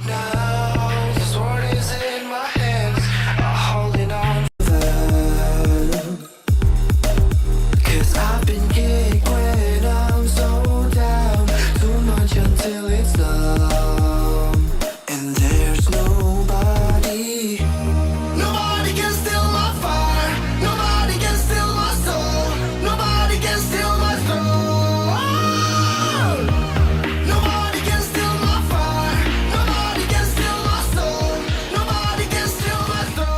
Now the sword is in my hands, I'm holding on to that. 'Cause I've been kicked when I'm so down, too much until it's numb. And there's nobody can steal my fire, nobody can steal my soul, nobody can steal my soul. Nobody can steal my fire, nobody can steal my soul, nobody can steal my soul.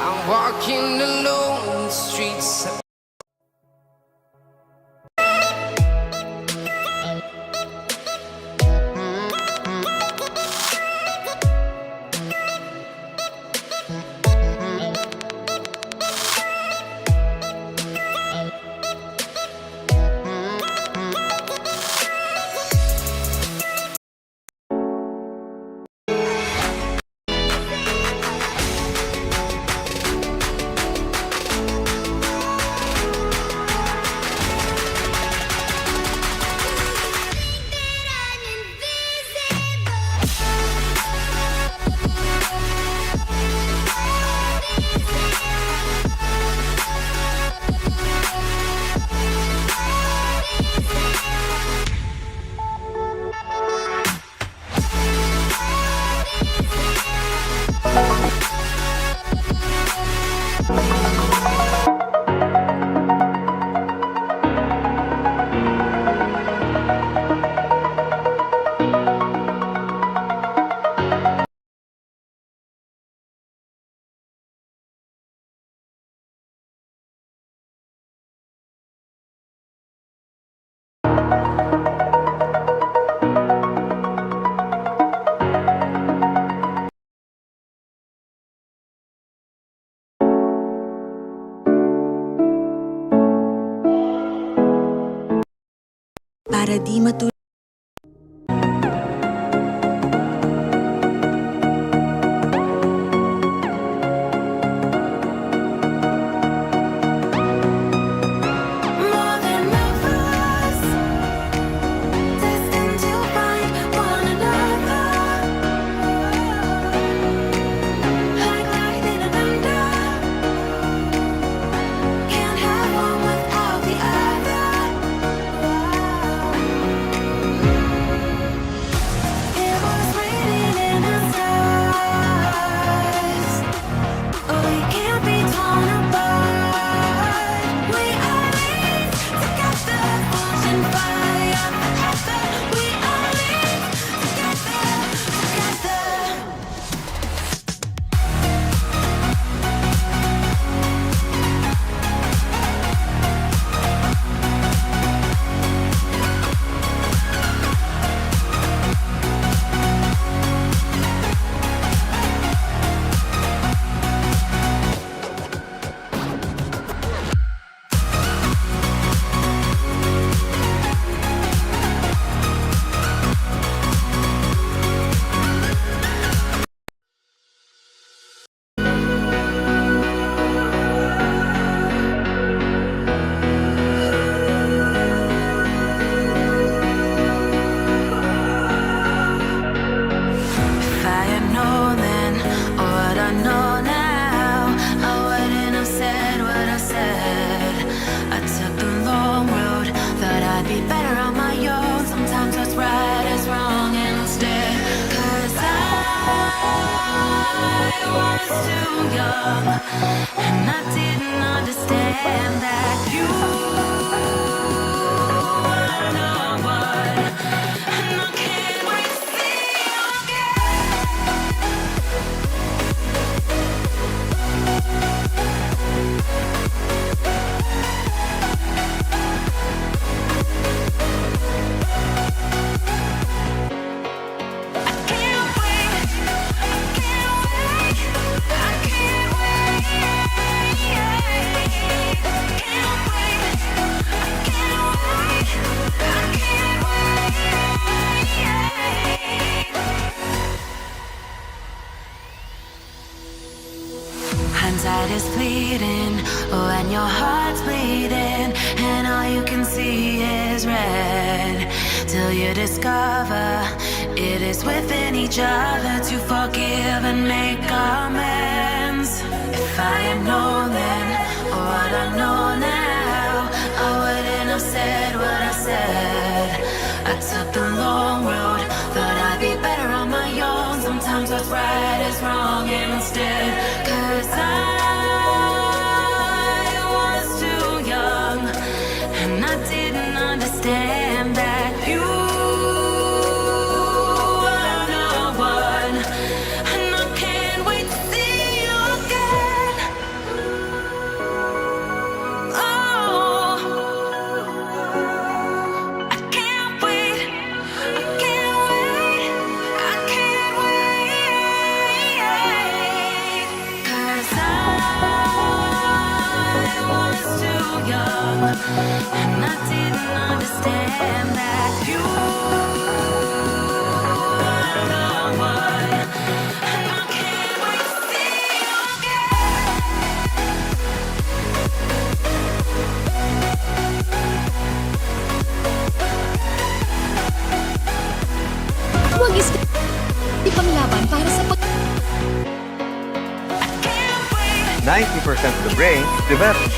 I'm walking alone, the streets. Para di matulog. More than lovers, destined to find one another. Like lightning and thunder, can't have one without the other. It was written in the stars, we can't be torn apart. We are linked together, forging fire forever. We are linked together. If I had known then what I know now, I wouldn't have said what I said. I took the long road, thought I'd be better on my own. Sometimes what's right is wrong instead. 'Cause I was too young, and I didn't understand that you were not what Hindsight is fleeting when your heart's bleeding and all you can see is red. Till you discover it is within each other to forgive and make amends. If I had known then what I know now, I wouldn't have said what I said. I took the long road, thought I'd be better on my own. Sometimes what's right is wrong instead. 'Cause I was too young and I didn't understand that you were the one. And I can't wait to see you again. Oh, I can't wait, I can't wait, I can't wait. 'Cause I was too young and I didn't understand that you were the one. And I can't wait to see you again. Huwag ipanglaban para sa 90% of the brain develops.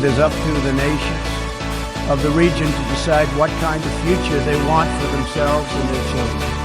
is up to the nations of the region to decide what kind of future they want for themselves and their children.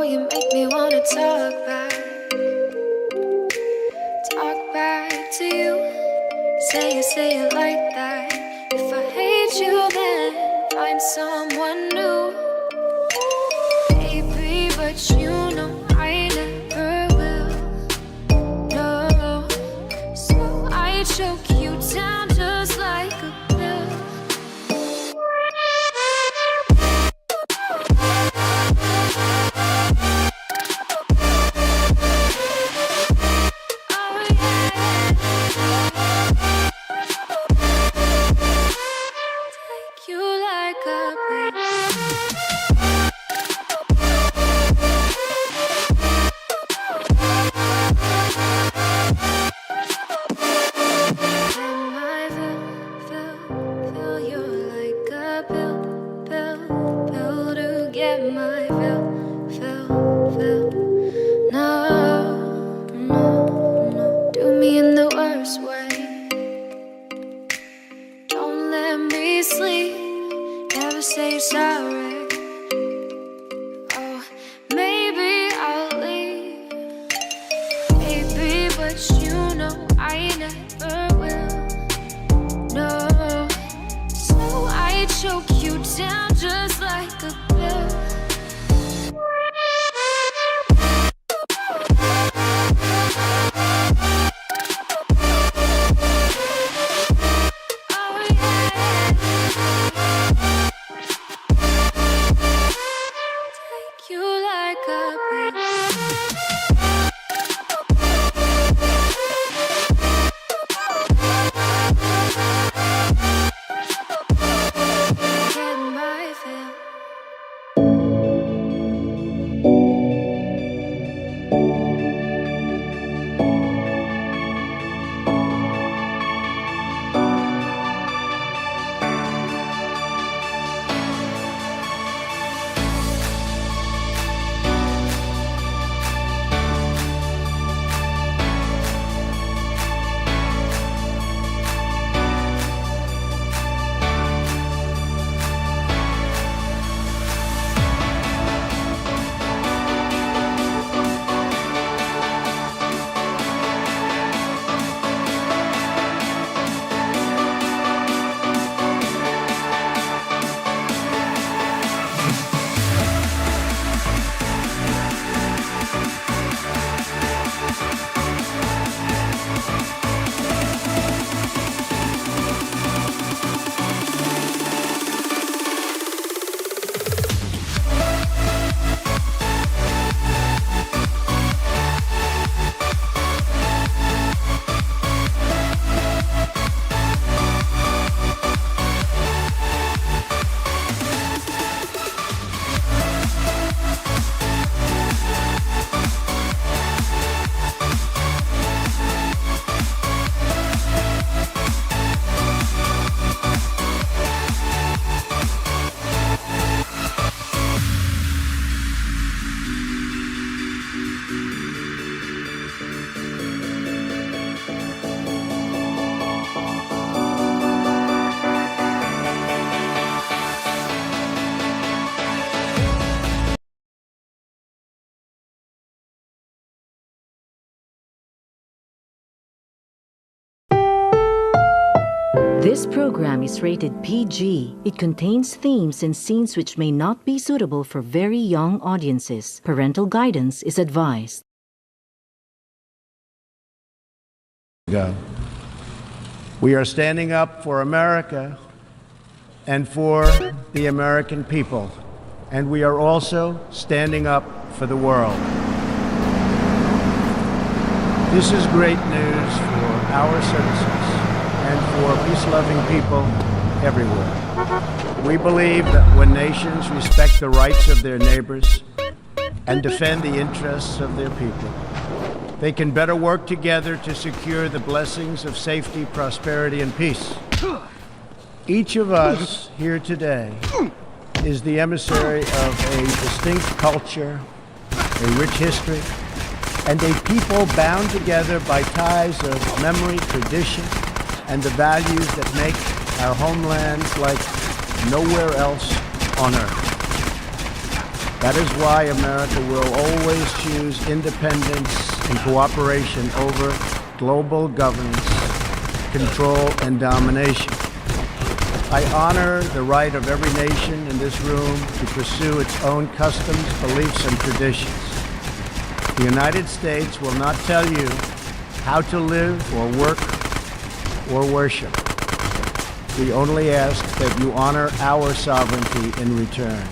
you make me wanna talk back to you. Say it like that. If I hate you, then find someone new. Baby, but you know I never will. No, so I choke you down just like a pill. This program is rated PG. It contains themes and scenes which may not be suitable for very young audiences. Parental guidance is advised. We are standing up for America and for the American people, and we are also standing up for the world. This is great news for our citizens and for peace-loving people everywhere. We believe that when nations respect the rights of their neighbors and defend the interests of their people, they can better work together to secure the blessings of safety, prosperity, and peace. Each of us here today is the emissary of a distinct culture, a rich history, and a people bound together by ties of memory, tradition, and the values that make our homelands like nowhere else on earth. That is why America will always choose independence and cooperation over global governance, control, and domination. I honor the right of every nation in this room to pursue its own customs, beliefs, and traditions. The United States will not tell you how to live or work or worship. We only ask that you honor our sovereignty in return.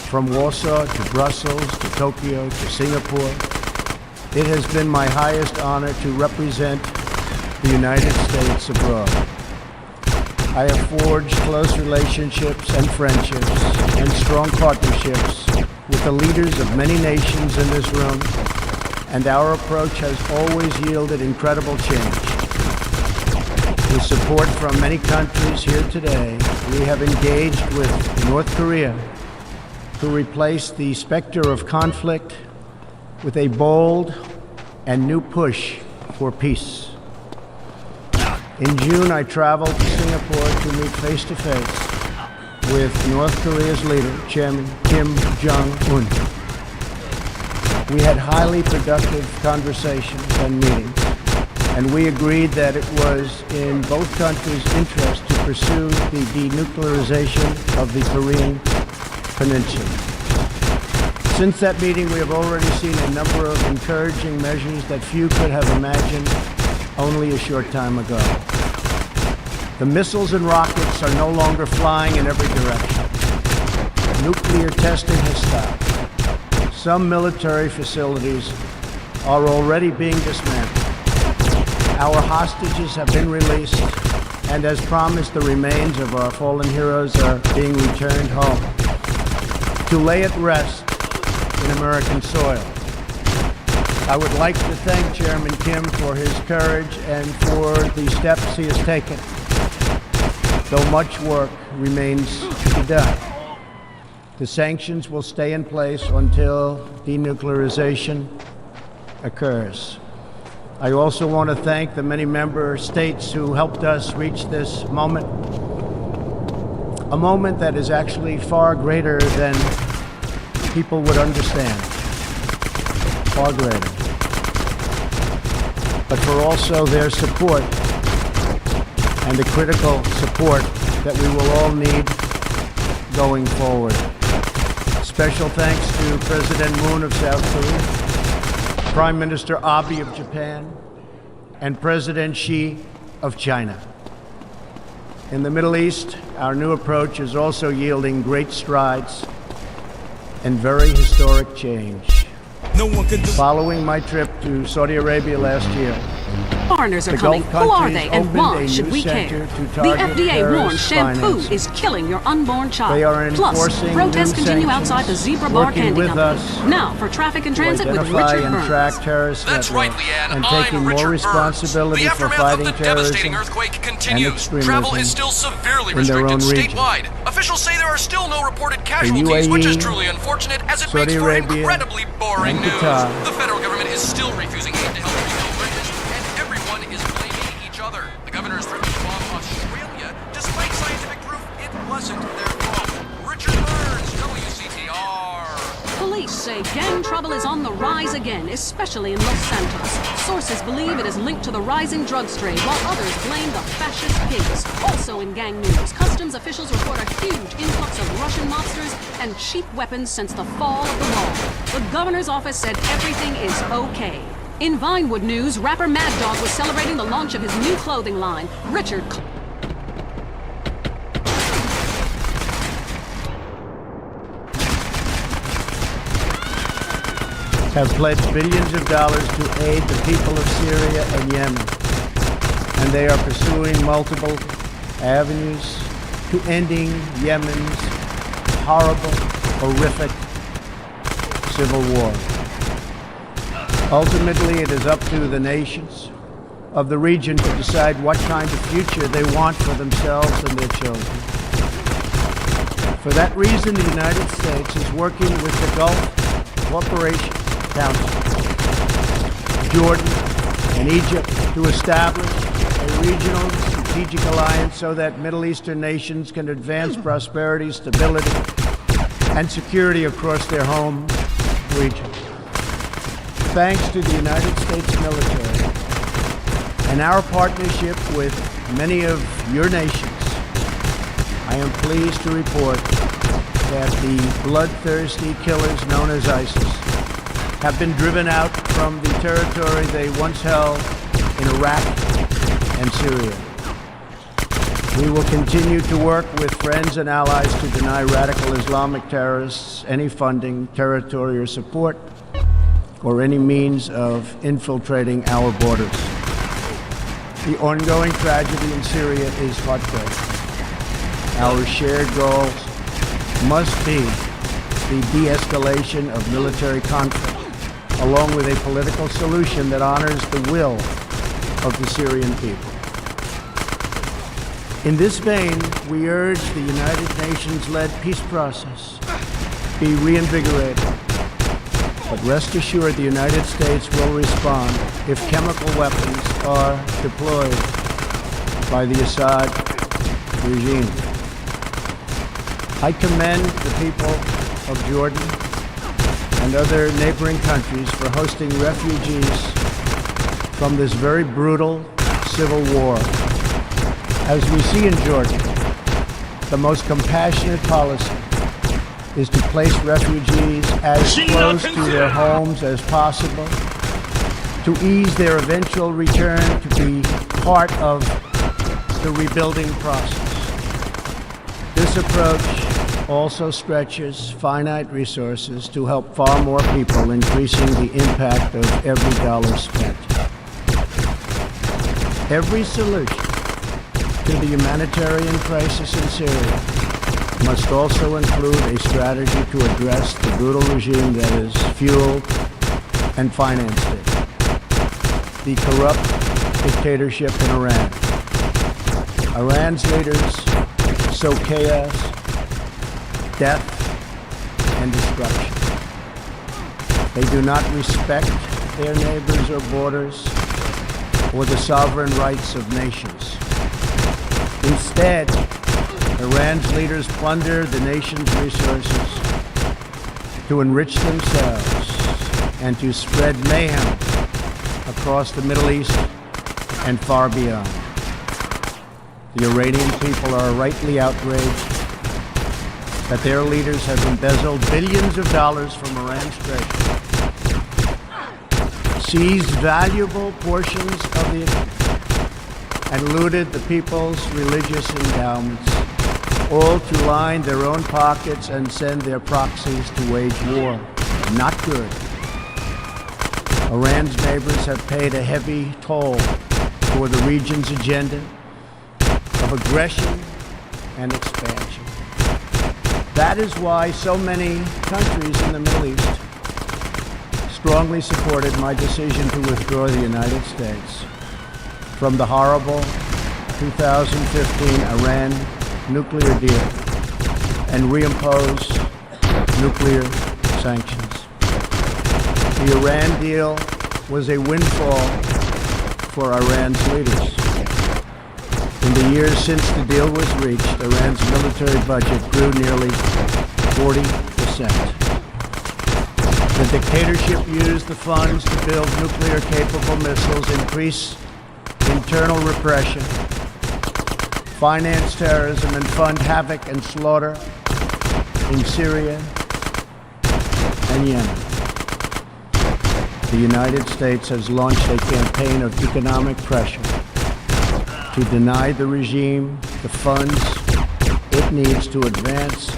From Warsaw to Brussels to Tokyo to Singapore, it has been my highest honor to represent the United States abroad. I have forged close relationships and friendships and strong partnerships with the leaders of many nations in this room, and our approach has always yielded incredible change. With support from many countries here today, we have engaged with North Korea to replace the specter of conflict with a bold and new push for peace. In June, I traveled to Singapore to meet face-to-face with North Korea's leader, Chairman Kim Jong-un. We had highly productive conversations and meetings, and we agreed that it was in both countries' interest to pursue the denuclearization of the Korean Peninsula. Since that meeting, we have already seen a number of encouraging measures that few could have imagined only a short time ago. The missiles and rockets are no longer flying in every direction. Nuclear testing has stopped. Some military facilities are already being dismantled. Our hostages have been released, and as promised, the remains of our fallen heroes are being returned home to lay at rest in American soil. I would like to thank Chairman Kim for his courage and for the steps he has taken, though much work remains to be done. The sanctions will stay in place until denuclearization occurs. I also want to thank the many member states who helped us reach this moment, a moment that is actually far greater than people would understand, far greater. But for also their support and the critical support that we will all need going forward. Special thanks to President Moon of South Korea, Prime Minister Abe of Japan, and President Xi of China. In the Middle East, our new approach is also yielding great strides and very historic change. No one can do. Following my trip to Saudi Arabia last year, Foreigners are the coming. Gulf Who are countries they and opened why a should new we center care? to The target FDA warns terrorist shampoo financing. is killing your unborn child. They are Plus, enforcing protests new continue sanctions, outside the Zebra Bar working Candy with Company. us Now for traffic and to transit with identify Richard and Burns. track terrorist That's right, networks Leanne. and I'm taking Richard more Burns. responsibility The for aftermath fighting of the devastating terrorism earthquake and continues. Travel is extremism still severely in their restricted own region. statewide. Officials say there are still no reported casualties, which is truly unfortunate as it Saudi makes for Arabia, incredibly boring and news. Qatar. The federal government is still refusing aid to help rebuild bridges, and everyone is blaming each other. The governor is threatening to bomb Australia, despite scientific proof it wasn't their fault. Richard Burns, WCTR. Police say gang trouble is on the rise again, especially in Los Santos. Sources believe it is linked to the rising drug trade, while others blame the fascist pigs. Also in gang news, customs officials report a huge influx of Russian mobsters and cheap weapons since the fall of the wall. The governor's office said everything is okay. In Vinewood news, rapper Mad Dog was celebrating the launch of his new clothing line. Richard have pledged billions of dollars to aid the people of Syria and Yemen, and they are pursuing multiple avenues to ending Yemen's horrible, horrific civil war. Ultimately, it is up to the nations of the region to decide what kind of future they want for themselves and their children. For that reason, the United States is working with the Gulf Cooperation Council, Jordan, and Egypt to establish a regional strategic alliance so that Middle Eastern nations can advance prosperity, stability, and security across their home region. Thanks to the United States military and our partnership with many of your nations, I am pleased to report that the bloodthirsty killers known as ISIS have been driven out from the territory they once held in Iraq and Syria. We will continue to work with friends and allies to deny radical Islamic terrorists any funding, territory, or support, or any means of infiltrating our borders. The ongoing tragedy in Syria is heartbreaking. Our shared goals must be the de-escalation of military conflict, along with a political solution that honors the will of the Syrian people. In this vein, we urge the United Nations-led peace process be reinvigorated. But rest assured, the United States will respond if chemical weapons are deployed by the Assad regime. I commend the people of Jordan and other neighboring countries for hosting refugees from this very brutal civil war. As we see in Jordan, the most compassionate policy is to place refugees as close to their homes as possible, to ease their eventual return to be part of the rebuilding process. This approach also stretches finite resources to help far more people, increasing the impact of every dollar spent. Every solution to the humanitarian crisis in Syria must also include a strategy to address the brutal regime that has fueled and financed it. The corrupt dictatorship in Iran. Iran's leaders sow chaos, death, and destruction. They do not respect their neighbors or borders or the sovereign rights of nations. Instead, Iran's leaders plunder the nation's resources to enrich themselves and to spread mayhem across the Middle East and far beyond. The Iranian people are rightly outraged that their leaders have embezzled billions of dollars from Iran's treasury, seized valuable portions of the economy, and looted the people's religious endowments, all to line their own pockets and send their proxies to wage war. Not good. Iran's neighbors have paid a heavy toll for the region's agenda of aggression and expansion. That is why so many countries in the Middle East strongly supported my decision to withdraw the United States from the horrible 2015 Iran nuclear deal and reimpose nuclear sanctions. The Iran deal was a windfall for Iran's leaders. In the years since the deal was reached, Iran's military budget grew nearly 40%. The dictatorship used the funds to build nuclear-capable missiles, increase internal repression, finance terrorism, and fund havoc and slaughter in Syria and Yemen. The United States has launched a campaign of economic pressure to deny the regime the funds it needs to advance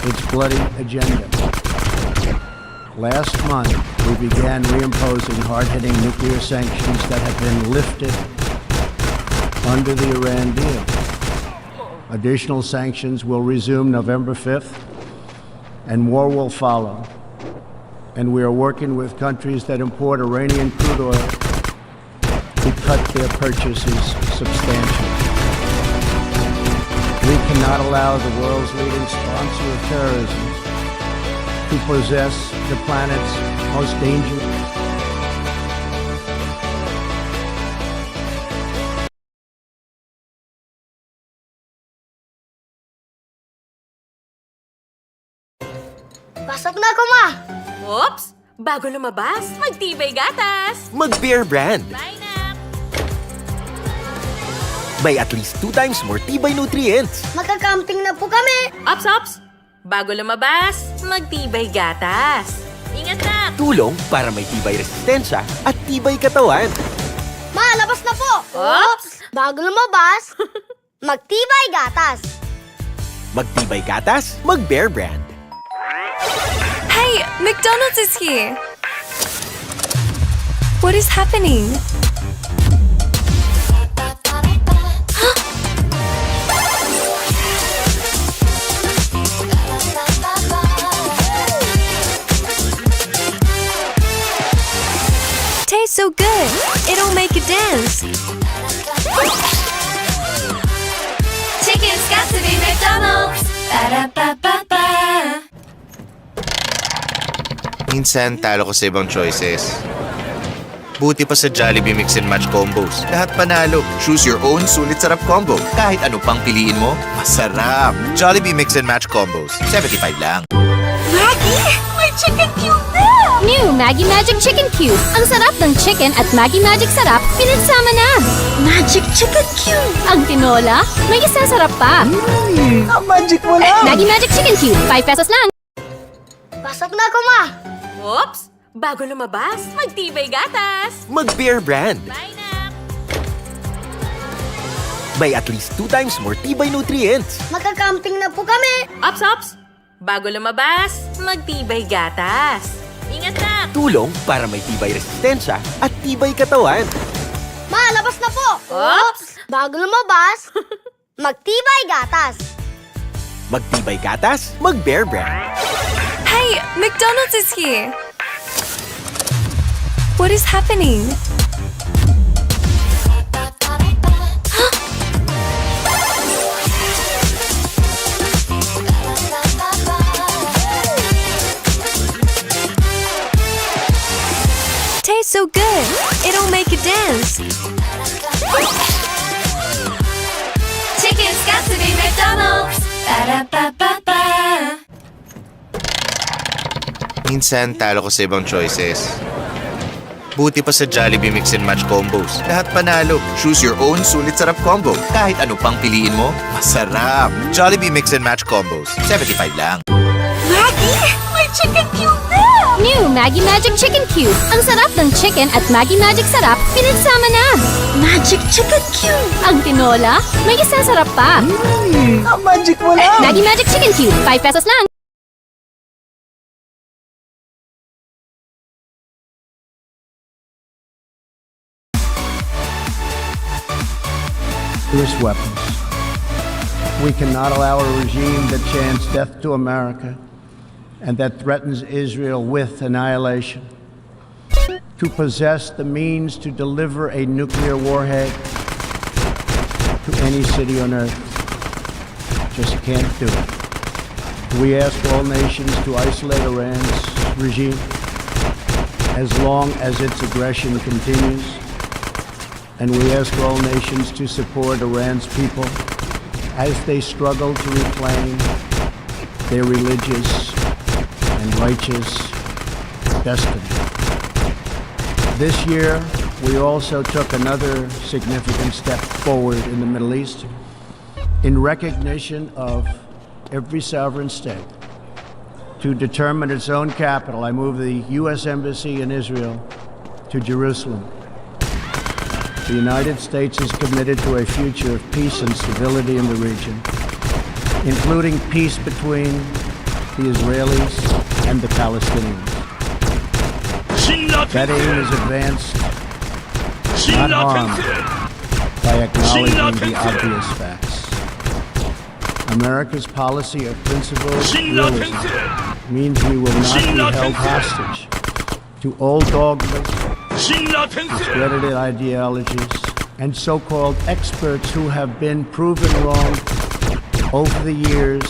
its bloody agenda. Last month, we began reimposing hard-hitting nuclear sanctions that have been lifted under the Iran deal. Additional sanctions will resume November 5th, and more will follow. And we are working with countries that import Iranian crude oil to cut their purchases substantially. We cannot allow the world's leading sponsor of terrorism to possess the planet's most dangerous Pasok na ako, ma! Oops! Bago lumabas, magtibay gatas! Mag-Bear Brand. Line up! May at least 2 times more tibay nutrients. Magka-camping na po kami! Ops! Bago lumabas, magtibay gatas! Ingat na! Tulong para may tibay resistensya at tibay katawan. Ma, labas na po! Oops! Bago lumabas, magtibay gatas! Magtibay gatas, mag-Bear Brand. Hey, McDonald's is here! What is happening? Tastes so good! It'll make you dance! Chicken's got to be McDonald's! Ba-da-ba-ba-ba! Minsan, talo ko sa ibang choices. Buti pa sa Jollibee Mix and Match combos. Lahat panalo. Choose your own sulit sarap combo. Kahit ano pang piliin mo, masarap. Jollibee Mix and Match combos. 75 lang. Maggie! May chicken cube na! New Maggie Magic Chicken Cube. Ang sarap ng chicken at Maggie Magic sarap, pinagsama na. Magic Chicken Cube. Ang tinola, may isang sarap pa. Magic mo lang! Maggie Magic Chicken Cube, 5 pesos lang. Pasok na ako, ma! Oops! Bago lumabas, magtibay gatas! Mag-Bear Brand. Line up! May at least 2 times more tibay nutrients. Magka-camping na po kami! Ops! Bago lumabas, magtibay gatas! Ingat na! Tulong para may tibay resistensya at tibay katawan. Ma, labas na po! Oops! Bago lumabas, magtibay gatas! Magtibay gatas, mag-Bear Brand. Hey, McDonald's is here! What is happening? Tastes so good! It'll make you dance! Chicken's got to be McDonald's! Ba-da-ba-ba-ba! Minsan, talo ko sa ibang choices. Buti pa sa Jollibee Mix and Match combos. Lahat panalo. Choose your own sulit sarap combo. Kahit ano pang piliin mo, masarap. Jollibee Mix and Match combos. 75 lang. Maggie! May chicken cube na! New Maggie Magic Chicken Cube. Ang sarap ng chicken at Maggie Magic sarap, pinagsama na. Magic Chicken Cube. Ang tinola, may isang sarap pa. Magic mo lang! Maggie Magic Chicken Cube, 5 pesos lang. Use weapons. We cannot allow a regime that chants death to America and that threatens Israel with annihilation to possess the means to deliver a nuclear warhead to any city on earth. Just can't do it. We ask all nations to isolate Iran's regime as long as its aggression continues. And we ask all nations to support Iran's people as they struggle to reclaim their religious and righteous destiny. This year, we also took another significant step forward in the Middle East in recognition of every sovereign state to determine its own capital. I moved the U.S. Embassy in Israel to Jerusalem. The United States is committed to a future of peace and stability in the region, including peace between the Israelis and the Palestinians. That aim is advanced, not harmed, by acknowledging the obvious facts. America's policy of principled realism means we will not be held hostage to old dogmas, discredited ideologies, and so-called experts who have been proven wrong over the years,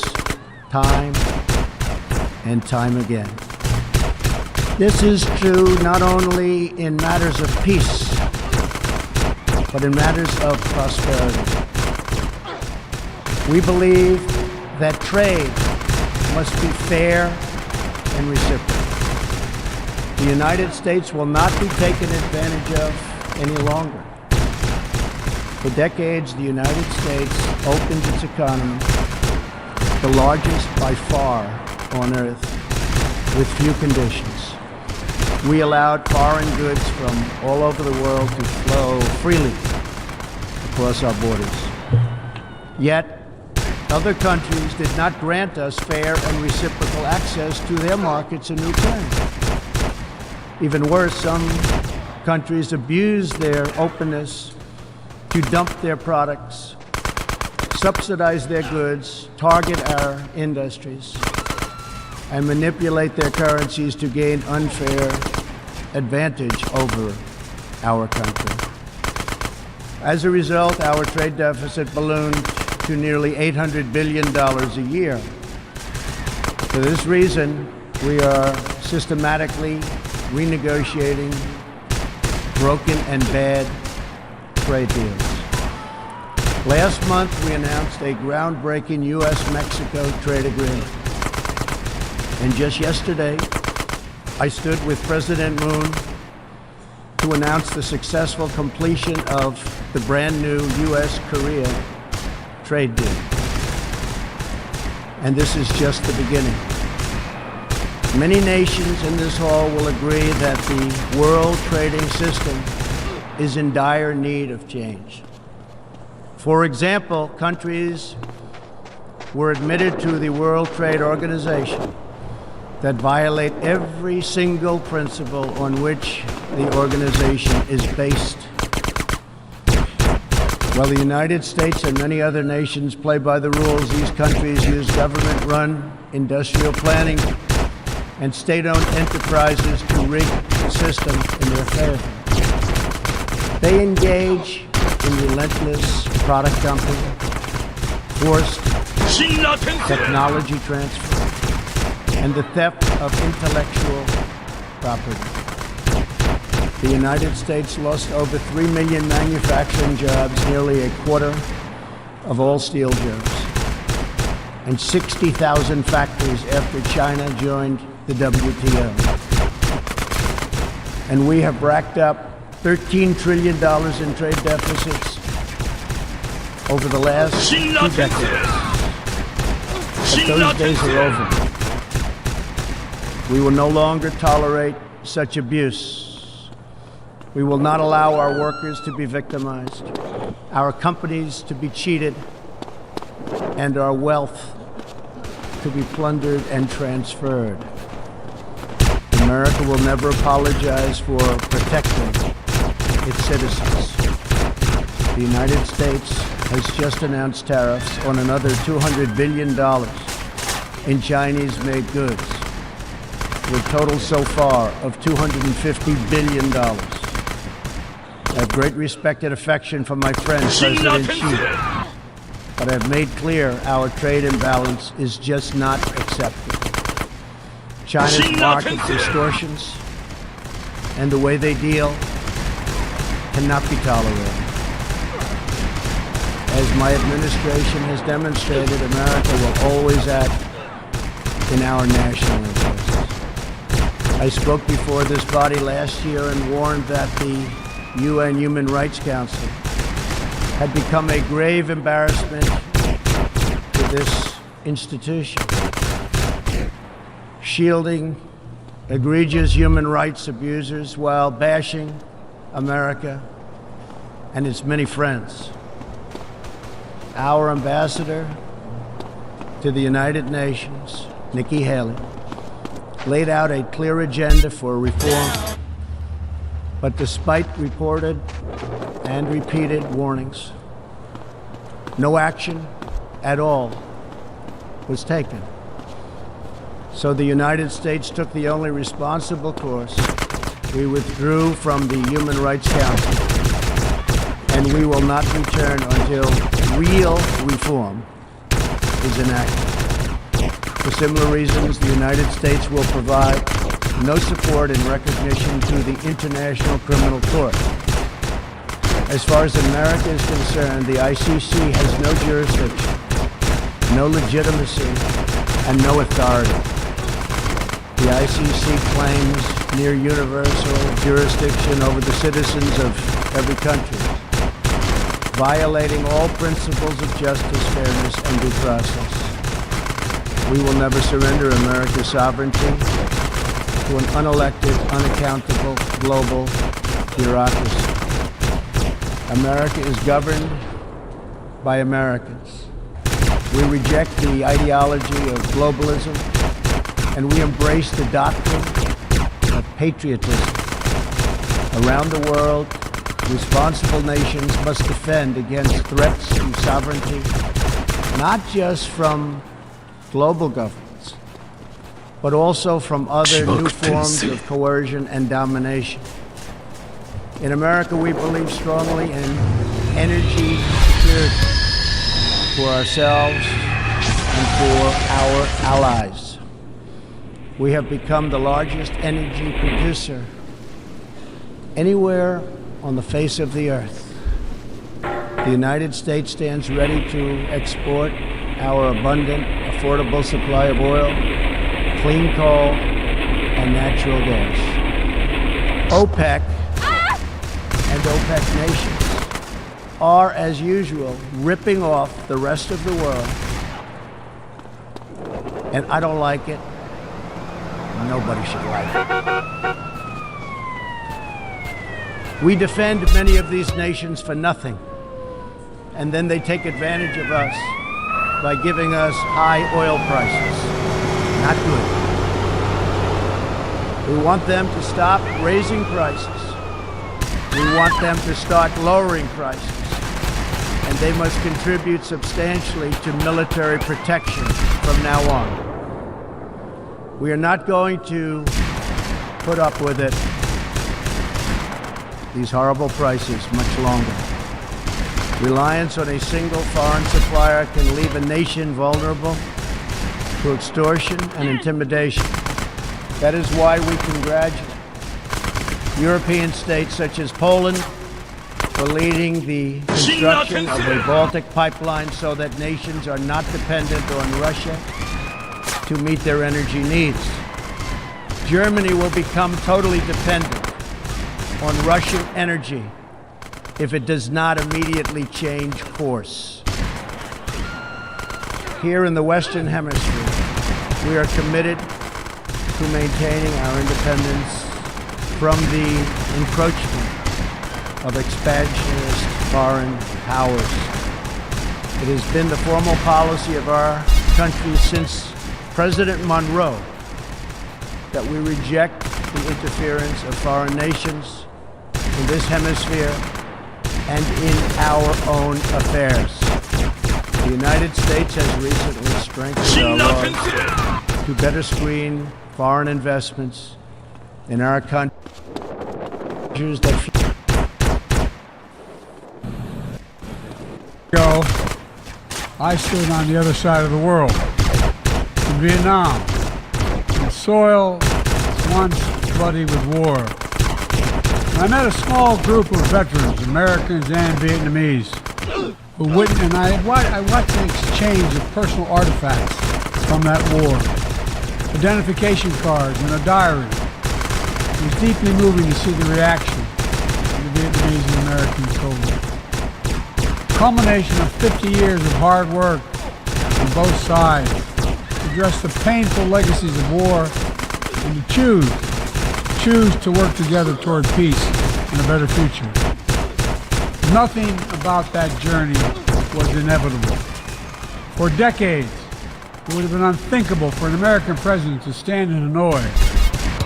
time and time again. This is true not only in matters of peace, but in matters of prosperity. We believe that trade must be fair and reciprocal. The United States will not be taken advantage of any longer. For decades, the United States opened its economy, the largest by far on earth, with few conditions. We allowed foreign goods from all over the world to flow freely across our borders. Yet, other countries did not grant us fair and reciprocal access to their markets in return. Even worse, some countries abused their openness to dump their products, subsidize their goods, target our industries, and manipulate their currencies to gain unfair advantage over our country. As a result, our trade deficit ballooned to nearly $800 billion a year. For this reason, we are systematically renegotiating broken and bad trade deals. Last month, we announced a groundbreaking U.S.-Mexico trade agreement. And just yesterday, I stood with President Moon to announce the successful completion of the brand new U.S.-Korea trade deal. And this is just the beginning. Many nations in this hall will agree that the world trading system is in dire need of change. For example, countries were admitted to the World Trade Organization that violate every single principle on which the organization is based. While the United States and many other nations play by the rules, these countries use government-run industrial planning and state-owned enterprises to rig the system in their favor. They engage in relentless product dumping, forced technology transfer, and the theft of intellectual property. The United States lost over 3 million manufacturing jobs, nearly a quarter of all steel jobs, and 60,000 factories after China joined the WTO. And we have racked up $13 trillion in trade deficits over the last 2 decades. But those days are over. We will no longer tolerate such abuse. We will not allow our workers to be victimized, our companies to be cheated, and our wealth to be plundered and transferred. America will never apologize for protecting its citizens. The United States has just announced tariffs on another $200 billion in Chinese-made goods, with a total so far of $250 billion. I have great respect and affection for my friend, President Xi, but I have made clear our trade imbalance is just not acceptable. China's market distortions and the way they deal cannot be tolerated. As my administration has demonstrated, America will always act in our national interests. I spoke before this body last year and warned that the UN Human Rights Council had become a grave embarrassment to this institution, shielding egregious human rights abusers while bashing America and its many friends. Our ambassador to the United Nations, Nikki Haley, laid out a clear agenda for reform, but despite reported and repeated warnings, no action at all was taken. So the United States took the only responsible course. We withdrew from the Human Rights Council, and we will not return until real reform is enacted. For similar reasons, the United States will provide no support in recognition to the International Criminal Court. As far as America is concerned, the ICC has no jurisdiction, no legitimacy, and no authority. The ICC claims near universal jurisdiction over the citizens of every country, violating all principles of justice, fairness, and due process. We will never surrender America's sovereignty to an unelected, unaccountable global bureaucracy. America is governed by Americans. We reject the ideology of globalism, and we embrace the doctrine of patriotism. Around the world, responsible nations must defend against threats to sovereignty, not just from global governments, but also from other new forms of coercion and domination. In America, we believe strongly in energy security for ourselves and for our allies. We have become the largest energy producer anywhere on the face of the earth. The United States stands ready to export our abundant, affordable supply of oil, clean coal, and natural gas. OPEC and OPEC nations are, as usual, ripping off the rest of the world. And I don't like it. Nobody should like it. We defend many of these nations for nothing, and then they take advantage of us by giving us high oil prices. Not good. We want them to stop raising prices. We want them to start lowering prices, and they must contribute substantially to military protection from now on. We are not going to put up with it, these horrible prices, much longer. Reliance on a single foreign supplier can leave a nation vulnerable to extortion and intimidation. That is why we congratulate European states such as Poland for leading the construction of a Baltic pipeline so that nations are not dependent on Russia to meet their energy needs. Germany will become totally dependent on Russian energy if it does not immediately change course. Here in the Western Hemisphere, we are committed to maintaining our independence from the encroachment of expansionist foreign powers. It has been the formal policy of our country since President Monroe that we reject the interference of foreign nations in this hemisphere and in our own affairs. The United States has recently strengthened our laws to better screen foreign investments in our country. I stood on the other side of the world, in Vietnam, the soil once bloody with war. I met a small group of veterans, Americans and Vietnamese, who witnessed, and I watched the exchange of personal artifacts from that war, identification cards and a diary. It was deeply moving to see the reaction of the Vietnamese and American soldiers. Culmination of 50 years of hard work on both sides to address the painful legacies of war and to choose to work together toward peace and a better future. Nothing about that journey was inevitable. For decades, it would have been unthinkable for an American president to stand in Hanoi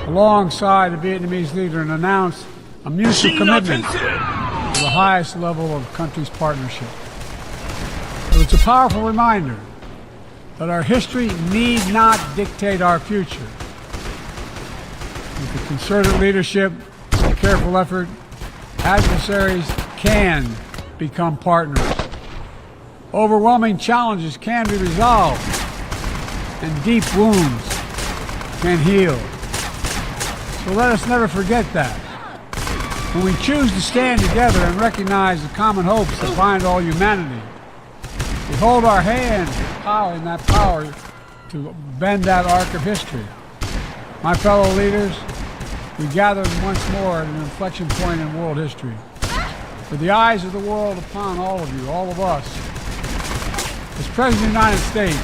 alongside a Vietnamese leader and announce a mutual commitment to the highest level of the country's partnership. So it's a powerful reminder that our history need not dictate our future. With the concerted leadership and careful effort, adversaries can become partners. Overwhelming challenges can be resolved, and deep wounds can heal. So let us never forget that. When we choose to stand together and recognize the common hopes that bind all humanity, we hold our hands in that power to bend that arc of history. My fellow leaders, we gathered once more at an inflection point in world history. With the eyes of the world upon all of you, all of us. As President of the United States,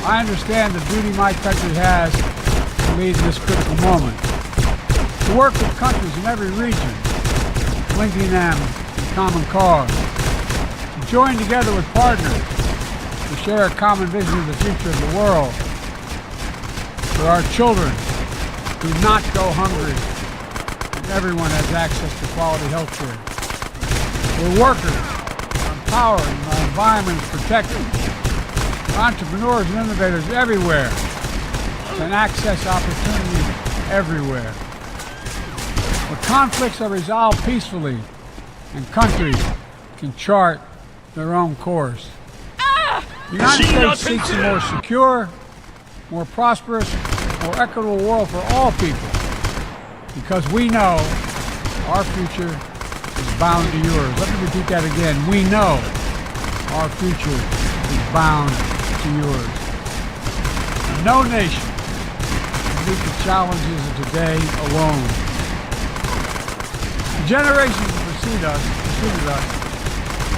I understand the duty my country has to lead in this critical moment. To work with countries in every region, linking them in common cause. To join together with partners to share a common vision of the future of the world. For our children do not go hungry, and everyone has access to quality health care. We're workers, our empowered, and our environment is protected. Entrepreneurs and innovators everywhere can access opportunities everywhere. Where conflicts are resolved peacefully and countries can chart their own course. The United States seeks a more secure, more prosperous, more equitable world for all people because we know our future is bound to yours. Let me repeat that again. We know our future is bound to yours. And no nation can meet the challenges of today alone. The generations that preceded us,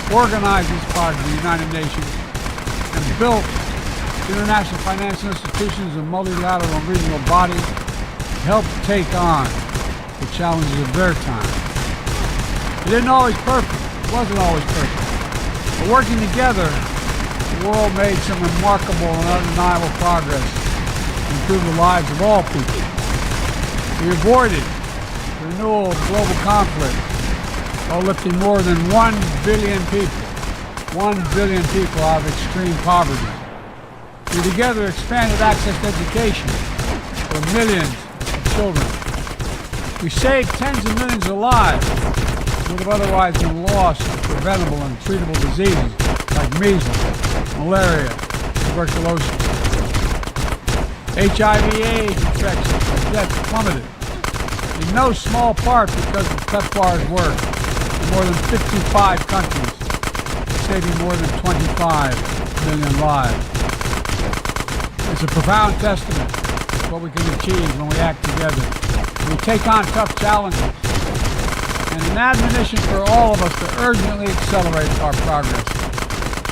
organized this part of the United Nations and built international financial institutions and multilateral and regional bodies to help take on the challenges of their time. It wasn't always perfect. But working together, the world made some remarkable and undeniable progress to improve the lives of all people. We avoided the renewal of global conflict while lifting more than 1 billion people out of extreme poverty. We together expanded access to education for millions of children. We saved tens of millions of lives who would have otherwise been lost to preventable and treatable diseases like measles, malaria, tuberculosis. HIV/AIDS infections and deaths plummeted, in no small part because of PEPFAR's work in more than 55 countries, saving more than 25 million lives. It's a profound testament to what we can achieve when we act together. We take on tough challenges, and an admonition for all of us to urgently accelerate our progress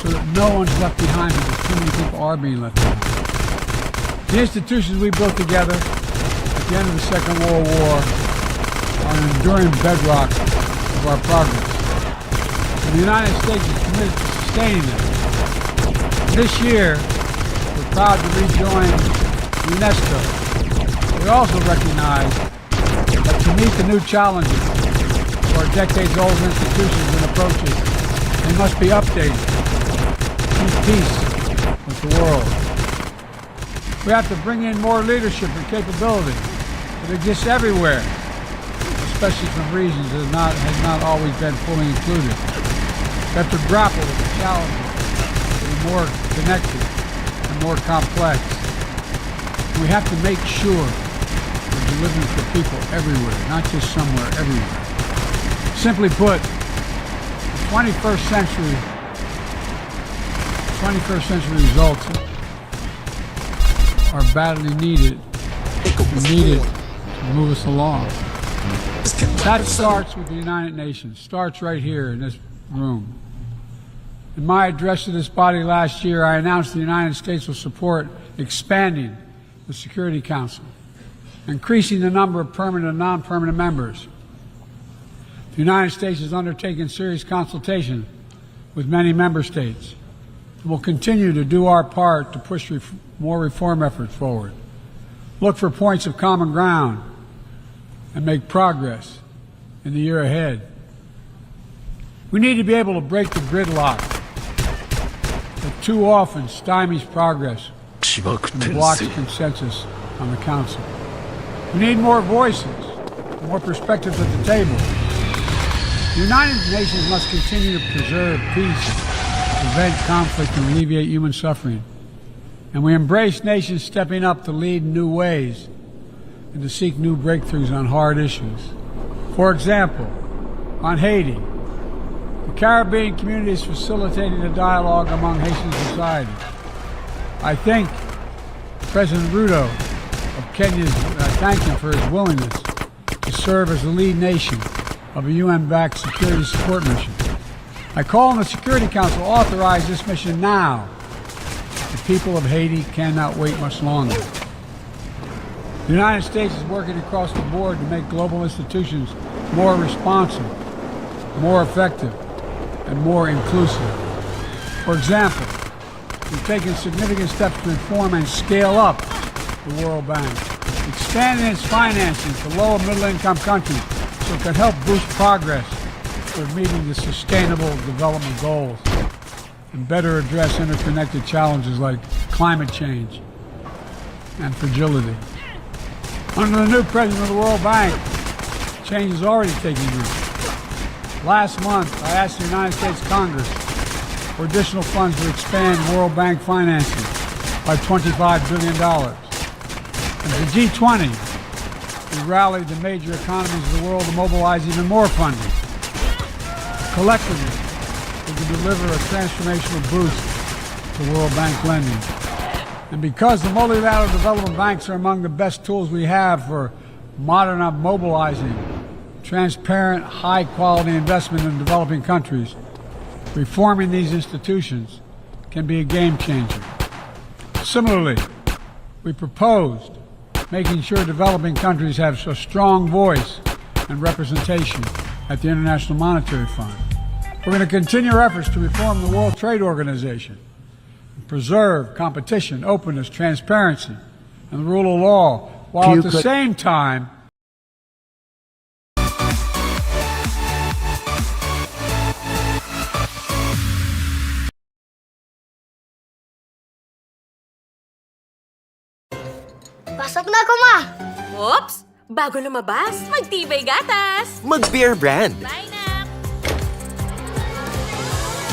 so that no one's left behind because too many people are being left behind. The institutions we built together at the end of the Second World War are an enduring bedrock of our progress. And the United States is committed to sustaining them. This year, we're proud to rejoin UNESCO. We also recognize that to meet the new challenges of our decades-old institutions and approaches, they must be updated to keep peace with the world. We have to bring in more leadership and capability that exists everywhere, especially from regions that has not always been fully included. We have to grapple with the challenges that are more connected and more complex. We have to make sure we're delivering for people everywhere, not just somewhere, everywhere. Simply put, the 21st century results are badly needed to move us along. That starts with the United Nations, starts right here in this room. In my address to this body last year, I announced the United States will support expanding the Security Council, increasing the number of permanent and non-permanent members. The United States has undertaken serious consultation with many member states and will continue to do our part to push more reform efforts forward, look for points of common ground, and make progress in the year ahead. We need to be able to break the gridlock that too often stymies progress and blocks consensus on the Council. We need more voices, more perspectives at the table. The United Nations must continue to preserve peace, prevent conflict, and alleviate human suffering. And we embrace nations stepping up to lead in new ways and to seek new breakthroughs on hard issues. For example, on Haiti, the Caribbean community is facilitating a dialogue among Haitian society. I think President Ruto of Kenya's thank him for his willingness to serve as the lead nation of a UN-backed security support mission. I call on the Security Council to authorize this mission now. The people of Haiti cannot wait much longer. The United States is working across the board to make global institutions more responsive, more effective, and more inclusive. For example, we've taken significant steps to reform and scale up the World Bank, expanding its financing to low and middle-income countries so it can help boost progress toward meeting the Sustainable Development Goals and better address interconnected challenges like climate change and fragility. Under the new president of the World Bank, change is already taking root. Last month, I asked the United States Congress for additional funds to expand World Bank financing by $25 billion. And for G20, we rallied the major economies of the world to mobilize even more funding. Collectively, we can deliver a transformational boost to World Bank lending. And because the multilateral development banks are among the best tools we have for mobilizing transparent, high-quality investment in developing countries, reforming these institutions can be a game changer. Similarly, we proposed making sure developing countries have a strong voice and representation at the International Monetary Fund. We're going to continue our efforts to reform the World Trade Organization, preserve competition, openness, transparency, and the rule of law, while at the same time Pasok na ako, Ma! Oops! Bago lumabas, magtibay gatas! Mag-Bear Brand. Line up!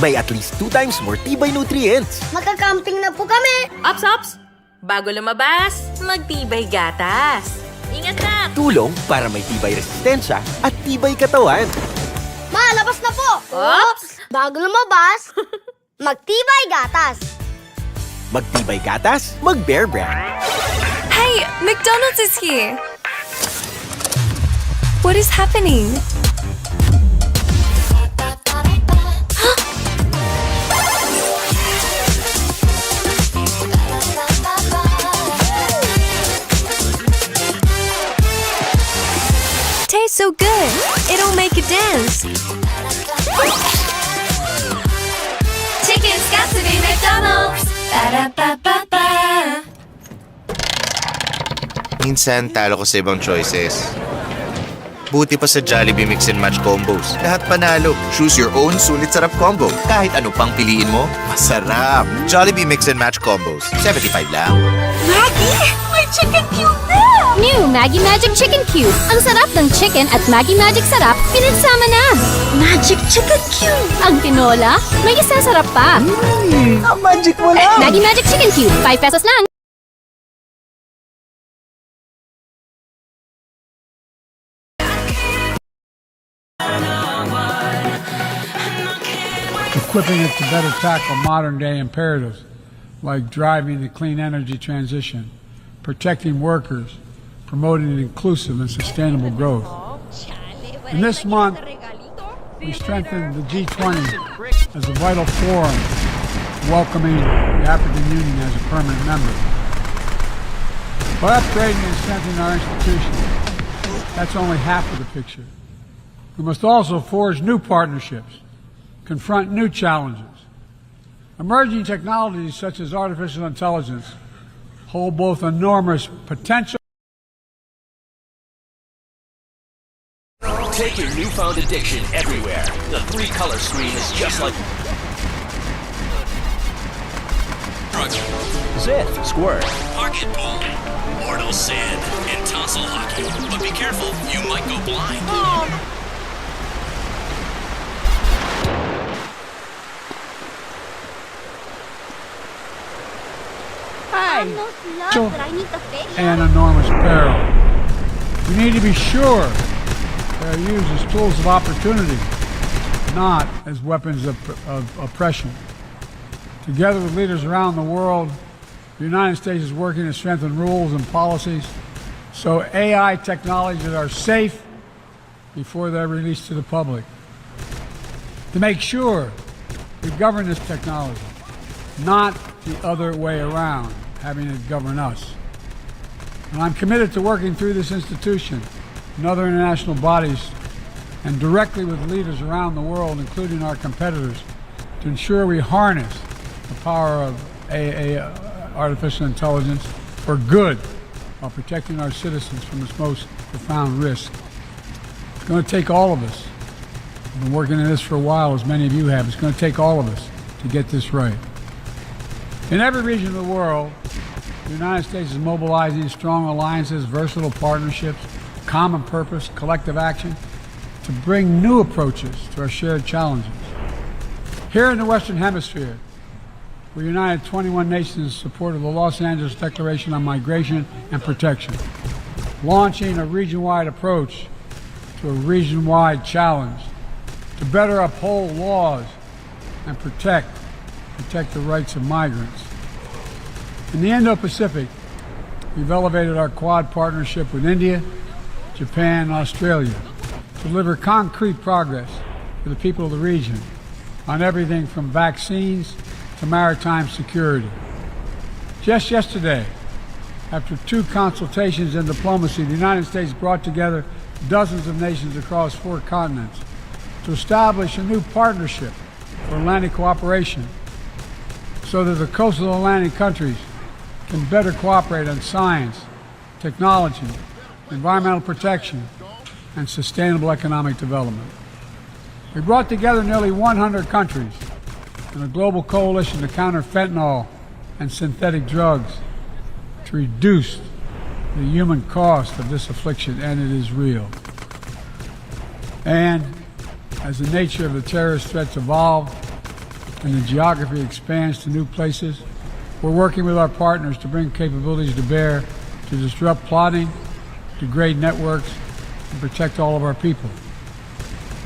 May at least 2 times more tibay nutrients. Magka-camping na po kami! Ops! Bago lumabas, magtibay gatas! Ingat na! Tulong para may tibay resistensya at tibay katawan. Ma, labas na po! Oops! Bago lumabas, magtibay gatas! Magtibay gatas, mag-Bear Brand. Hey, McDonald's is here. What is happening? Tastes so good. It'll make you dance. Chicken's got to be McDonald's. Ba-da-ba-ba-ba. Minsan, talo ko sa ibang choices. Buti pa sa Jollibee Mix and Match combos. Lahat panalo. Choose your own sulit sarap combo. Kahit ano pang piliin mo, masarap. Jollibee Mix and Match combos. 75 lang. Maggie, may chicken cube na! New Maggie Magic Chicken Cube. Ang sarap ng chicken at Maggie Magic Sarap, pinagsama na. Magic chicken cube! Ang tinola, may isang sarap pa. Ang magic mo lang! Maggie Magic Chicken Cube, 5 pesos lang. equipping it to better tackle modern-day imperatives like driving the clean energy transition, protecting workers, promoting inclusive and sustainable growth. And this month, we strengthened the G20 as a vital forum, welcoming the African Union as a permanent member. By upgrading and strengthening our institutions, that's only half of the picture. We must also forge new partnerships, confront new challenges. Emerging technologies such as artificial intelligence hold both enormous potential. Take your newfound addiction everywhere. The 3-color screen is just like Zith, Squirt, Pocket pool, mortal sand, and tonsil hockey. But be careful, you might go blind. And enormous peril. We need to be sure they are used as tools of opportunity, not as weapons of oppression. Together with leaders around the world, The United States is working to strengthen rules and policies so AI technologies are safe before they're released to the public. To make sure we govern this technology, not the other way around, having it govern us. And I'm committed to working through this institution and other international bodies and directly with leaders around the world, including our competitors, to ensure we harness the power of artificial intelligence for good while protecting our citizens from its most profound risk. It's going to take all of us. I've been working on this for a while, as many of you have. It's going to take all of us to get this right. In every region of the world, the United States is mobilizing strong alliances, versatile partnerships, common purpose, collective action to bring new approaches to our shared challenges. Here in the Western Hemisphere, we united 21 nations in support of the Los Angeles Declaration on Migration and Protection, launching a region-wide approach to a region-wide challenge to better uphold laws and protect the rights of migrants. In the Indo-Pacific, we've elevated our Quad partnership with India, Japan, and Australia to deliver concrete progress for the people of the region on everything from vaccines to maritime security. Just yesterday, after 2 consultations in diplomacy, the United States brought together dozens of nations across 4 continents to establish a new partnership for Atlantic cooperation so that the coastal Atlantic countries can better cooperate on science, technology, environmental protection, and sustainable economic development. We brought together nearly 100 countries in a global coalition to counter fentanyl and synthetic drugs to reduce the human cost of this affliction, and it is real. And as the nature of the terrorist threats evolve and the geography expands to new places, we're working with our partners to bring capabilities to bear to disrupt plotting, degrade networks, and protect all of our people.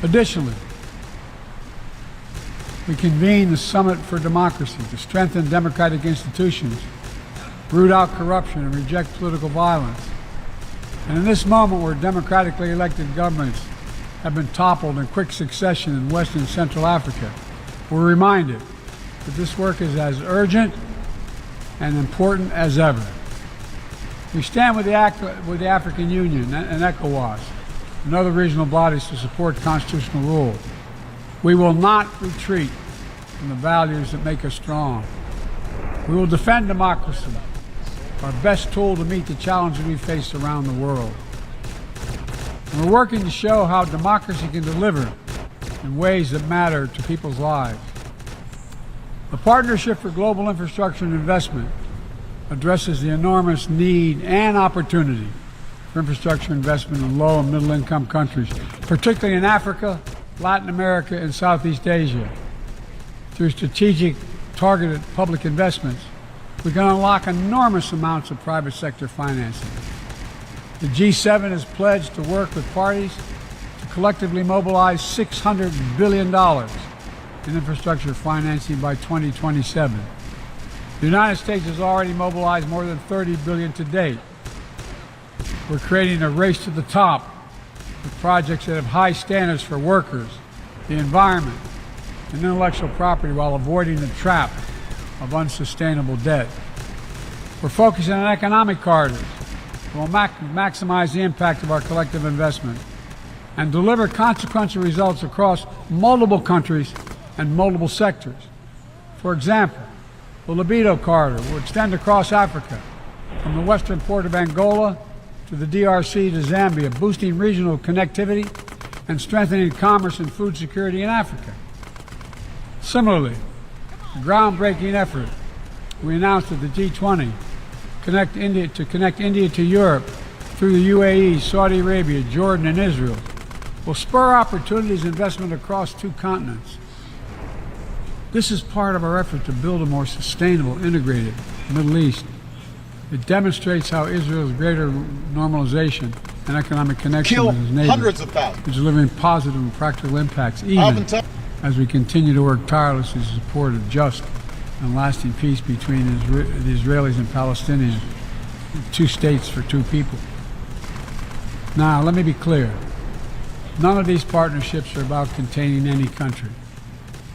Additionally, we convene the Summit for Democracy to strengthen democratic institutions, root out corruption, and reject political violence. And in this moment where democratically elected governments have been toppled in quick succession in West and Central Africa, we're reminded that this work is as urgent and important as ever. We stand with the African Union and ECOWAS and other regional bodies to support constitutional rule. We will not retreat from the values that make us strong. We will defend democracy, our best tool to meet the challenges we face around the world. And we're working to show how democracy can deliver in ways that matter to people's lives. The Partnership for Global Infrastructure and Investment addresses the enormous need and opportunity for infrastructure investment in low and middle income countries, particularly in Africa, Latin America, and Southeast Asia. Through strategic, targeted public investments, we can unlock enormous amounts of private sector financing. The G7 has pledged to work with parties to collectively mobilize $600 billion in infrastructure financing by 2027. The United States has already mobilized more than $30 billion to date. We're creating a race to the top with projects that have high standards for workers, the environment, and intellectual property while avoiding the trap of unsustainable debt. We're focusing on economic corridors that will maximize the impact of our collective investment and deliver consequential results across multiple countries and multiple sectors. For example, the Libido Corridor will extend across Africa from the western port of Angola to the DRC to Zambia, boosting regional connectivity and strengthening commerce and food security in Africa. Similarly, a groundbreaking effort we announced at the G20 to connect India to Europe through the UAE, Saudi Arabia, Jordan, and Israel will spur opportunities and investment across 2 continents. This is part of our effort to build a more sustainable, integrated Middle East. It demonstrates how Israel's greater normalization and economic connection with its neighbors hundreds of thousands. is delivering positive and practical impacts, even as we continue to work tirelessly to support a just and lasting peace between the Israelis and Palestinians, 2 states for 2 people. Now, let me be clear. None of these partnerships are about containing any country.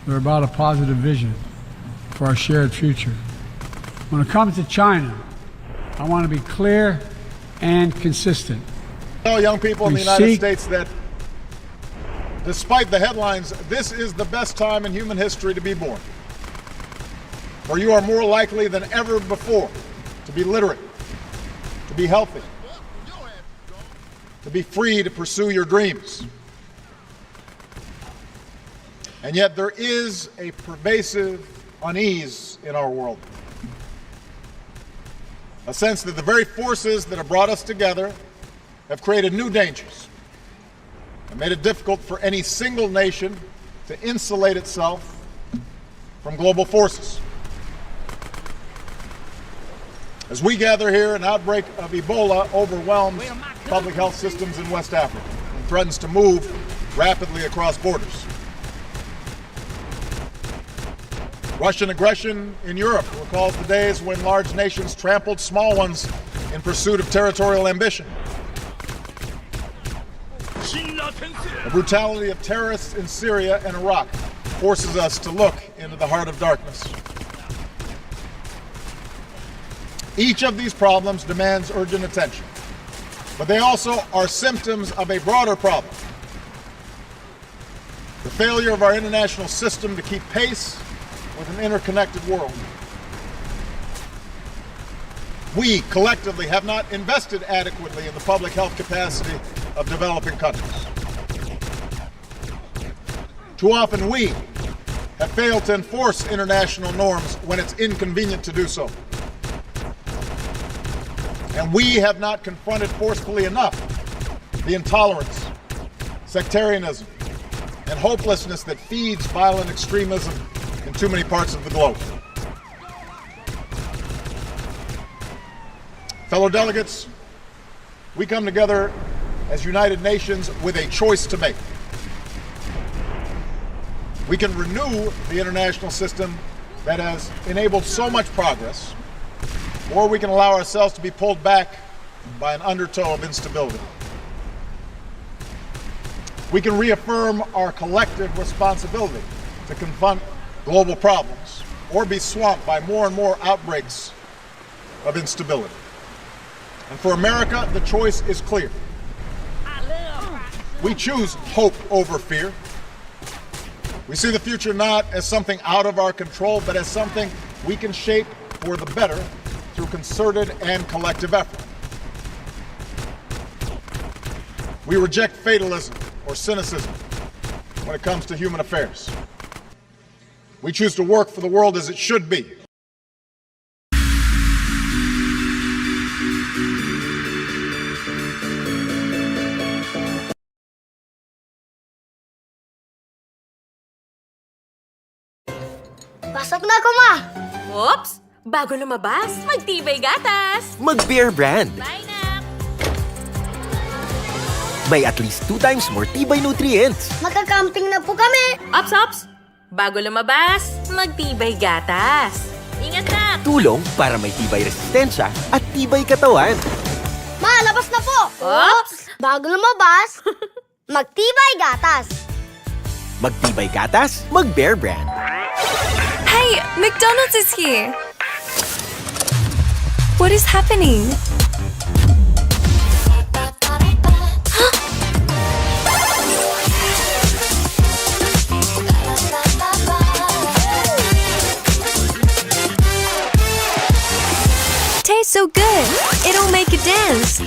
They're about a positive vision for our shared future. When it comes to China, I want to be clear and consistent. Tell young people in the United States that despite the headlines, this is the best time in human history to be born. For you are more likely than ever before to be literate, to be healthy, to be free to pursue your dreams. And yet there is a pervasive unease in our world. A sense that the very forces that have brought us together have created new dangers and made it difficult for any single nation to insulate itself from global forces. As we gather here, an outbreak of Ebola overwhelms public health systems in West Africa and threatens to move rapidly across borders. Russian aggression in Europe recalls the days when large nations trampled small ones in pursuit of territorial ambition. The brutality of terrorists in Syria and Iraq forces us to look into the heart of darkness. Each of these problems demands urgent attention, but they also are symptoms of a broader problem. The failure of our international system to keep pace with an interconnected world. We collectively have not invested adequately in the public health capacity of developing countries. Too often we have failed to enforce international norms when it's inconvenient to do so. And we have not confronted forcefully enough the intolerance, sectarianism, and hopelessness that feeds violent extremism in too many parts of the globe. Fellow delegates, we come together as United Nations with a choice to make. We can renew the international system that has enabled so much progress, or we can allow ourselves to be pulled back by an undertow of instability. We can reaffirm our collective responsibility to confront global problems, or be swamped by more and more outbreaks of instability. And for America, the choice is clear. We choose hope over fear. We see the future not as something out of our control, but as something we can shape for the better through concerted and collective effort. We reject fatalism or cynicism when it comes to human affairs. We choose to work for the world as it should be. Pasok na ako, Ma! Oops! Bago lumabas, magtibay gatas! Mag-Bear Brand. Line up! May at least 2 times more tibay nutrients. Magka-camping na po kami! Ops, ops! Bago lumabas, magtibay gatas! Ingat na! Tulong para may tibay resistensya at tibay katawan. Ma, labas na po! Oops! Bago lumabas, magtibay gatas! Magtibay gatas, mag-Bear Brand. Hey, McDonald's is here! What is happening? Tastes so good, it'll make you dance.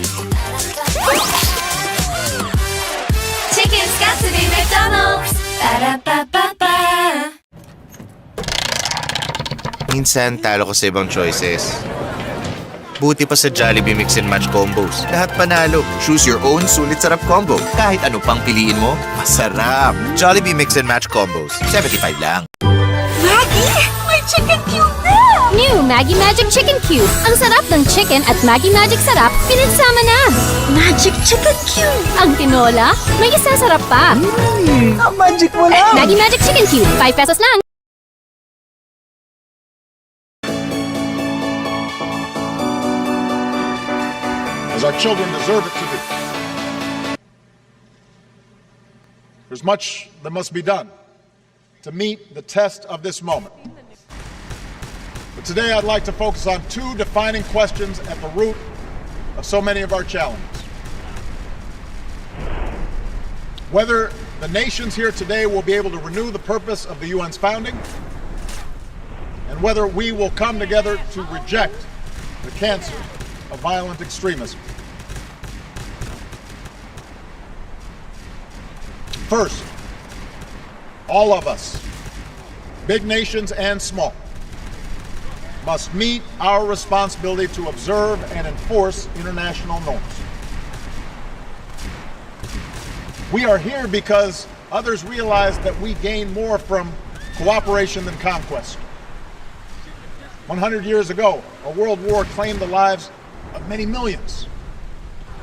Chicken's got to be McDonald's! Ba-da-ba-ba-ba! Minsan, talo ko sa ibang choices. Buti pa sa Jollibee Mix and Match combos. Lahat panalo. Choose your own sulit sarap combo. Kahit ano pang piliin mo, masarap. Jollibee Mix and Match combos. 75 lang. Maggie, may chicken cube na! New Maggie Magic Chicken Cube. Ang sarap ng chicken at Maggie Magic Sarap, pinagsama na. Magic chicken cube! Ang tinola, may isang sarap pa. Ang magic mo lang! Maggie Magic Chicken Cube, 5 pesos lang. as our children deserve it to be. There's much that must be done to meet the test of this moment. But today I'd like to focus on two defining questions at the root of so many of our challenges. Whether the nations here today will be able to renew the purpose of the UN's founding, and whether we will come together to reject the cancer of violent extremism. First, all of us, big nations and small, must meet our responsibility to observe and enforce international norms. We are here because others realize that we gain more from cooperation than conquest. 100 years ago, a world war claimed the lives of many millions,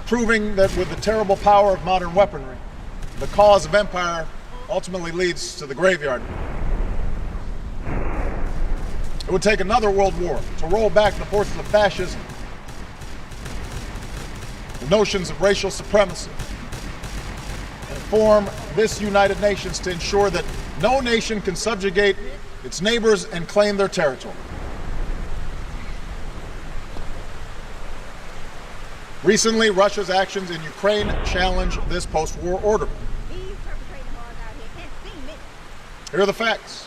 proving that with the terrible power of modern weaponry, the cause of empire ultimately leads to the graveyard. It would take another world war to roll back the forces of fascism, the notions of racial supremacy, and form this United Nations to ensure that no nation can subjugate its neighbors and claim their territory. Recently, Russia's actions in Ukraine challenge this post-war order. Here are the facts.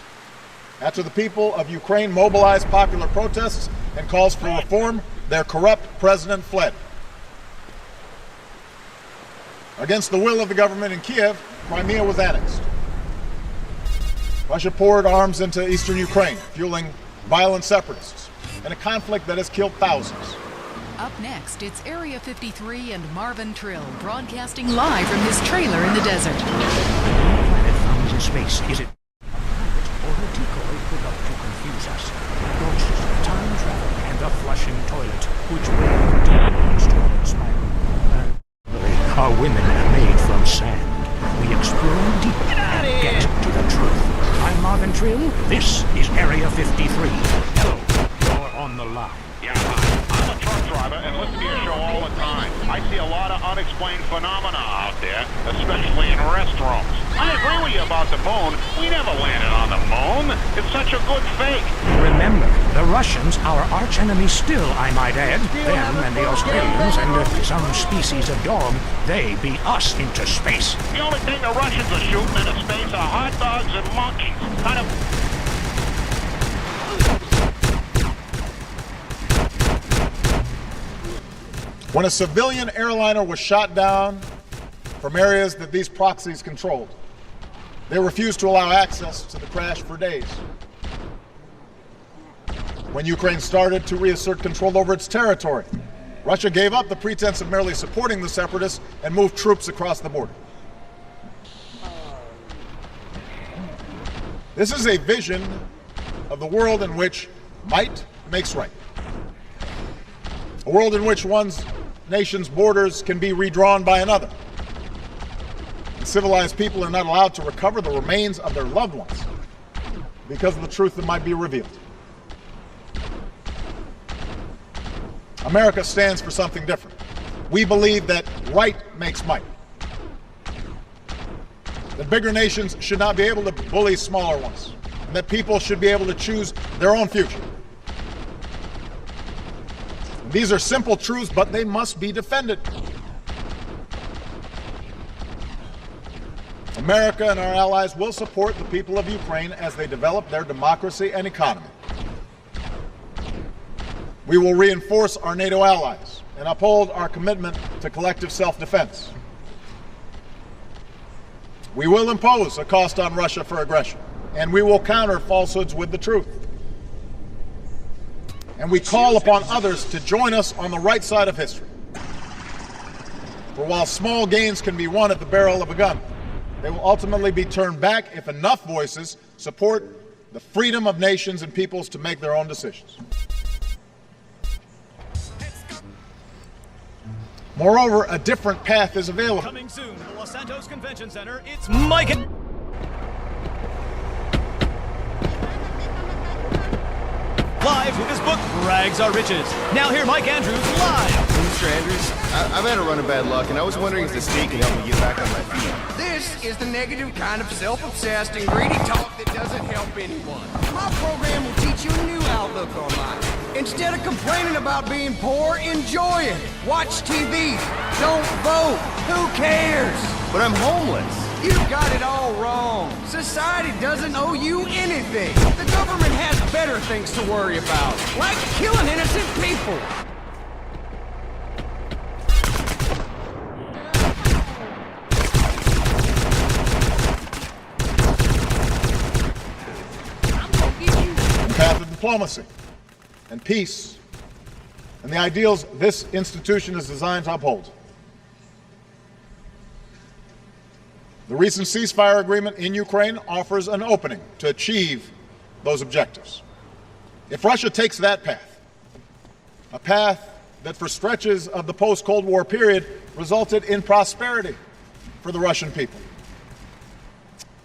After the people of Ukraine mobilized popular protests and calls for reform, their corrupt president fled. Against the will of the government in Kiev, Crimea was annexed. Russia poured arms into eastern Ukraine, fueling violent separatists, in a conflict that has killed thousands. Up next, it's Area 53 and Marvin Trill broadcasting live from his trailer in the desert. Planet found in space. Is it or a decoy put up to confuse us? Ghosts, time travel, and a flushing toilet, which will continue towards spiral. Our women are made from sand. We explore deep and get to the truth. I'm Marvin Trill. This is Area 53. Hello, you're on the line. Yeah, I'm a truck driver and listen to your show all the time. I see a lot of unexplained phenomena out there, especially in restrooms. I agree with you about the moon. We never landed on the moon. It's such a good fake. Remember, the Russians, our archenemy still, I might add. Them and the Australians and some species of dog, they beat us into space. The only thing the Russians are shooting into space are hot dogs and monkeys. Kind of... When a civilian airliner was shot down from areas that these proxies controlled, they refused to allow access to the crash for days. When Ukraine started to reassert control over its territory, Russia gave up the pretense of merely supporting the separatists and moved troops across the border. This is a vision of the world in which might makes right. A world in which one's nation's borders can be redrawn by another. And civilized people are not allowed to recover the remains of their loved ones because of the truth that might be revealed. America stands for something different. We believe that right makes might. That bigger nations should not be able to bully smaller ones. And that people should be able to choose their own future. These are simple truths, but they must be defended. America and our allies will support the people of Ukraine as they develop their democracy and economy. We will reinforce our NATO allies and uphold our commitment to collective self-defense. We will impose a cost on Russia for aggression, and we will counter falsehoods with the truth. And we call upon others to join us on the right side of history. For while small gains can be won at the barrel of a gun, they will ultimately be turned back if enough voices support the freedom of nations and peoples to make their own decisions. Moreover, a different path is available. Coming soon to the Los Santos Convention Center, it's Mike. Live with his book, Rags Are Riches. Now hear Mike Andrews live. Mr. Andrews. I've had a run of bad luck, and I was wondering if the state can help me get back on my feet. This is the negative kind of self-obsessed and greedy talk that doesn't help anyone. My program will teach you a new outlook on life. Instead of complaining about being poor, enjoy it. Watch TV. Don't vote. Who cares? But I'm homeless. You've got it all wrong. Society doesn't owe you anything. The government has better things to worry about, like killing innocent people. The path of diplomacy and peace and the ideals this institution is designed to uphold. The recent ceasefire agreement in Ukraine offers an opening to achieve those objectives. If Russia takes that path, a path that for stretches of the post-Cold War period resulted in prosperity for the Russian people,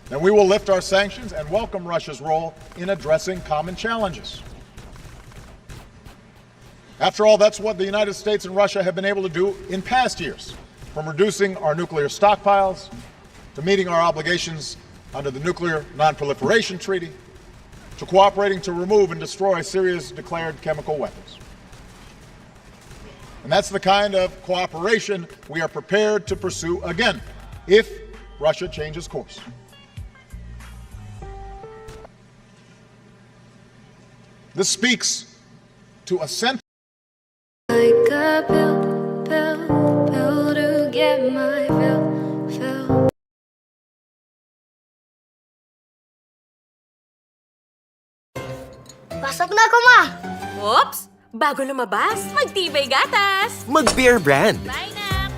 then we will lift our sanctions and welcome Russia's role in addressing common challenges. After all, that's what the United States and Russia have been able to do in past years, from reducing our nuclear stockpiles to meeting our obligations under the Nuclear Non-Proliferation Treaty, to cooperating to remove and destroy Syria's declared chemical weapons. And that's the kind of cooperation we are prepared to pursue again, if Russia changes course. This speaks to a sentiment. Like a pill to get my fill. Pasok na ako, Ma! Oops! Bago lumabas, magtibay gatas! Mag-Bear Brand. Bye na!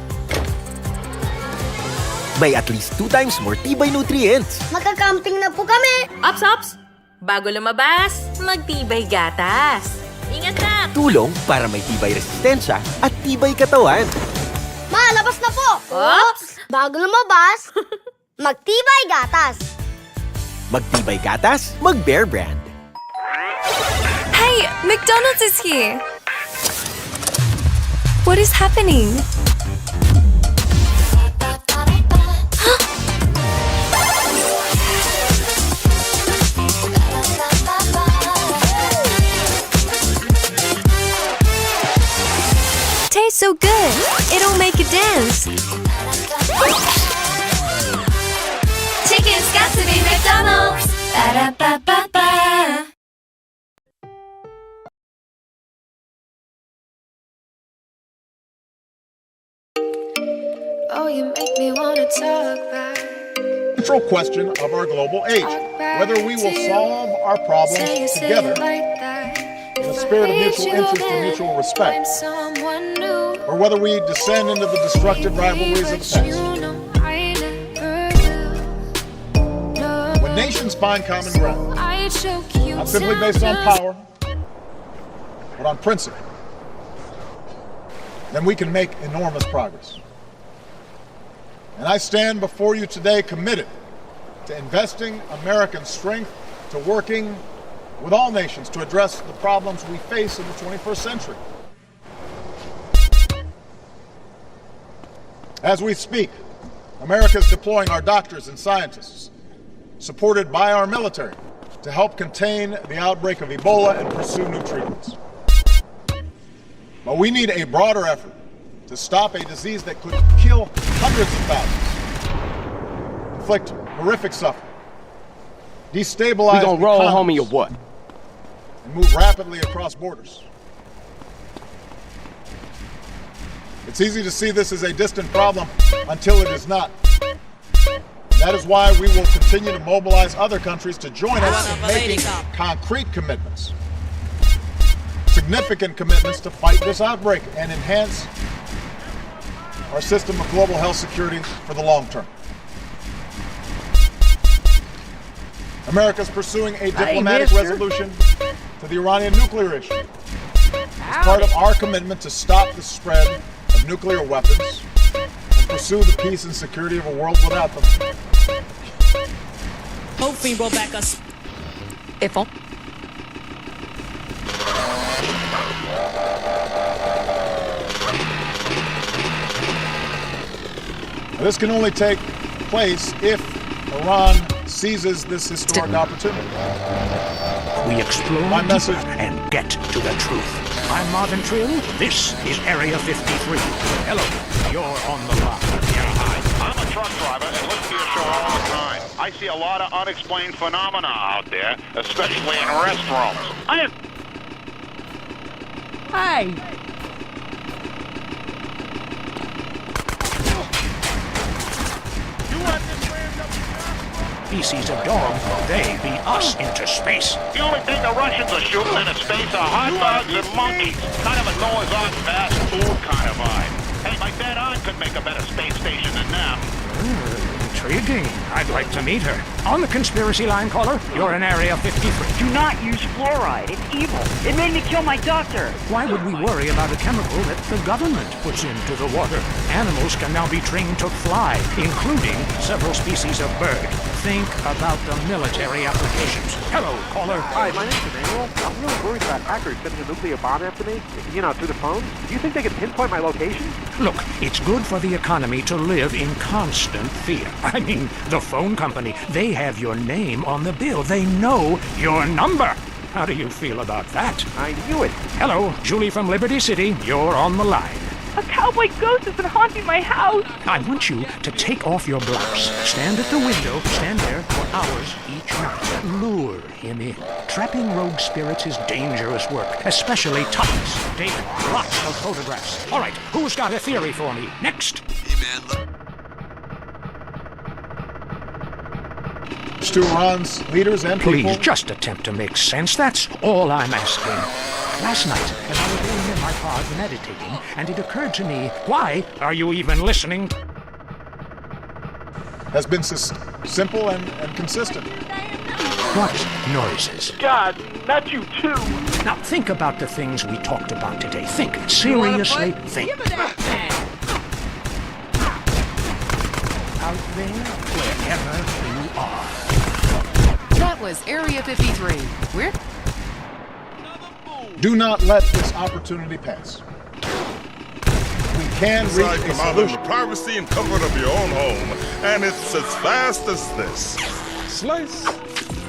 May at least 2 times more tibay nutrients. Magka-camping na po kami! Ops! Bago lumabas, magtibay gatas! Ingat na! Tulong para may tibay resistensya at tibay katawan. Ma, labas na po! Oops! Bago lumabas, magtibay gatas! Magtibay gatas, mag-Bear Brand. Hey, McDonald's is here. What is happening? Tastes so good. It'll make you dance. Chicken's got to be McDonald's. Ba-da-ba-ba-ba. Oh, you make me wanna talk back. Central question of our global age, whether we will solve our problems together in a spirit of mutual interest and mutual respect, or whether we descend into the destructive rivalries of the past. When nations find common ground, not simply based on power, but on principle, then we can make enormous progress. And I stand before you today committed to investing American strength, to working with all nations to address the problems we face in the 21st century. As we speak, America is deploying our doctors and scientists, supported by our military, to help contain the outbreak of Ebola and pursue new treatments. But we need a broader effort to stop a disease that could kill hundreds of thousands, inflict horrific suffering, destabilize We gonna roll, economies, homie, or what? and move rapidly across borders. It's easy to see this as a distant problem until it is not. And that is why we will continue to mobilize other countries to join us in making concrete commitments, significant commitments to fight this outbreak and enhance our system of global health security for the long term. America is pursuing a diplomatic resolution to the Iranian nuclear issue as part of our commitment to stop the spread of nuclear weapons and pursue the peace and security of a world without them. Hopefully we'll back us. If all. This can only take place if Iran seizes this historic opportunity. We explore deeper and get to the truth. I'm Marvin Trill. This is Area 53. Hello, you're on the line. Yeah, hi. I'm a truck driver and listen to your show all the time. I see a lot of unexplained phenomena out there, especially in restrooms. Hey! Species of dog, they beat us into space. The only thing the Russians are shooting into space are hot dogs and monkeys. Kind of a Noah's Ark fast food kind of vibe. Hey, my dead aunt could make a better space station than them. Intriguing. I'd like to meet her. On the conspiracy line, caller, you're in Area 53. Do not use fluoride. It's evil. It made me kill my doctor. Why would we worry about a chemical that the government puts into the water? Animals can now be trained to fly, including several species of bird. Think about the military applications. Hello, caller. Hi, my name's Manuel. I'm really worried about hackers sending a nuclear bomb after me, through the phone. Do you think they can pinpoint my location? Look, it's good for the economy to live in constant fear. I mean, the phone company, they have your name on the bill. They know your number. How do you feel about that? I knew it. Hello, Julie from Liberty City. You're on the line. A cowboy ghost has been haunting my house. I want you to take off your blouse. Stand at the window. Stand there for hours each night. Lure him in. Trapping rogue spirits is dangerous work, especially topless. Take lots of photographs. All right, who's got a theory for me? Next. Hey, man, to Iran's leaders and Please, people. just attempt to make sense. That's all I'm asking. Last night, as I was laying in my car meditating, and it occurred to me, why are you even listening? Has been simple and consistent. What noises? God, not you too. Now think about the things we talked about today. Think. Seriously, think. Out there, wherever you are. That was Area 53. We're... Do not let this opportunity pass. We can reach a come out in the solution. privacy and comfort of your own home, and it's as fast as this. Slice.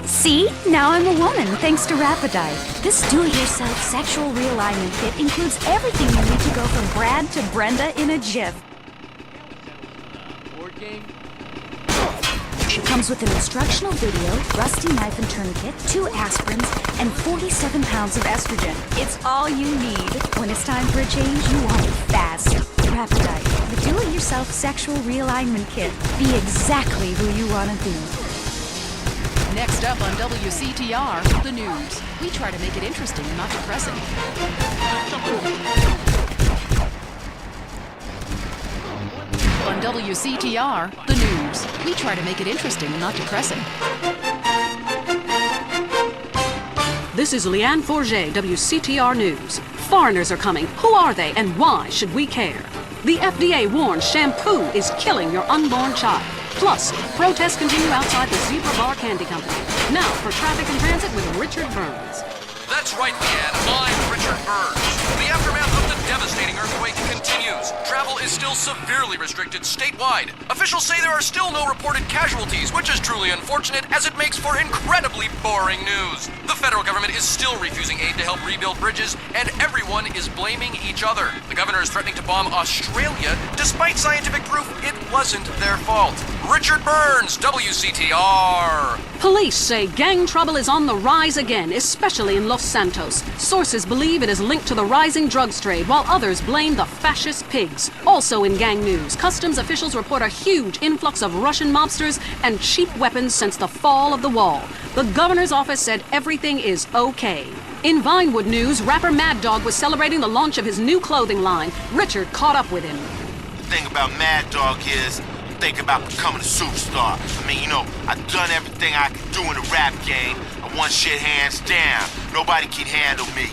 See? Now I'm a woman, thanks to Rapidyte. This do-it-yourself sexual realignment kit includes everything you need to go from Brad to Brenda in a jiff. It comes with an instructional video, rusty knife and tourniquet, 2 aspirins, and 47 pounds of estrogen. It's all you need. When it's time for a change, you want it fast. Rapidyte, the do-it-yourself sexual realignment kit. Be exactly who you want to be. Next up on WCTR, the news. We try to make it interesting and not depressing. On WCTR, the news. We try to make it interesting and not depressing. This is Leanne Forget, WCTR News. Foreigners are coming. Who are they and why should we care? The FDA warns shampoo is killing your unborn child. Plus, protests continue outside the Zebra Bar Candy Company. Now for traffic and transit with Richard Burns. That's right, Leanne. I'm Richard Burns. The aftermath of the devastating earthquake continues. Travel is still severely restricted statewide. Officials say there are still no reported casualties, which is truly unfortunate as it makes for incredibly boring news. The federal government is still refusing aid to help rebuild bridges, and everyone is blaming each other. The governor is threatening to bomb Australia, despite scientific proof it wasn't their fault. Richard Burns, WCTR. Police say gang trouble is on the rise again, especially in Los Santos. Sources believe it is linked to the rising drugs trade, while others blame the fascist pigs. Also in gang news, customs officials report a huge influx of Russian mobsters and cheap weapons since the fall of the wall. The governor's office said everything is okay. In Vinewood news, rapper Mad Dog was celebrating the launch of his new clothing line. Richard caught up with him. The thing about Mad Dog is, I'm thinking about becoming a superstar. I mean, I've done everything I can do in the rap game. I won shit hands down. Nobody can handle me,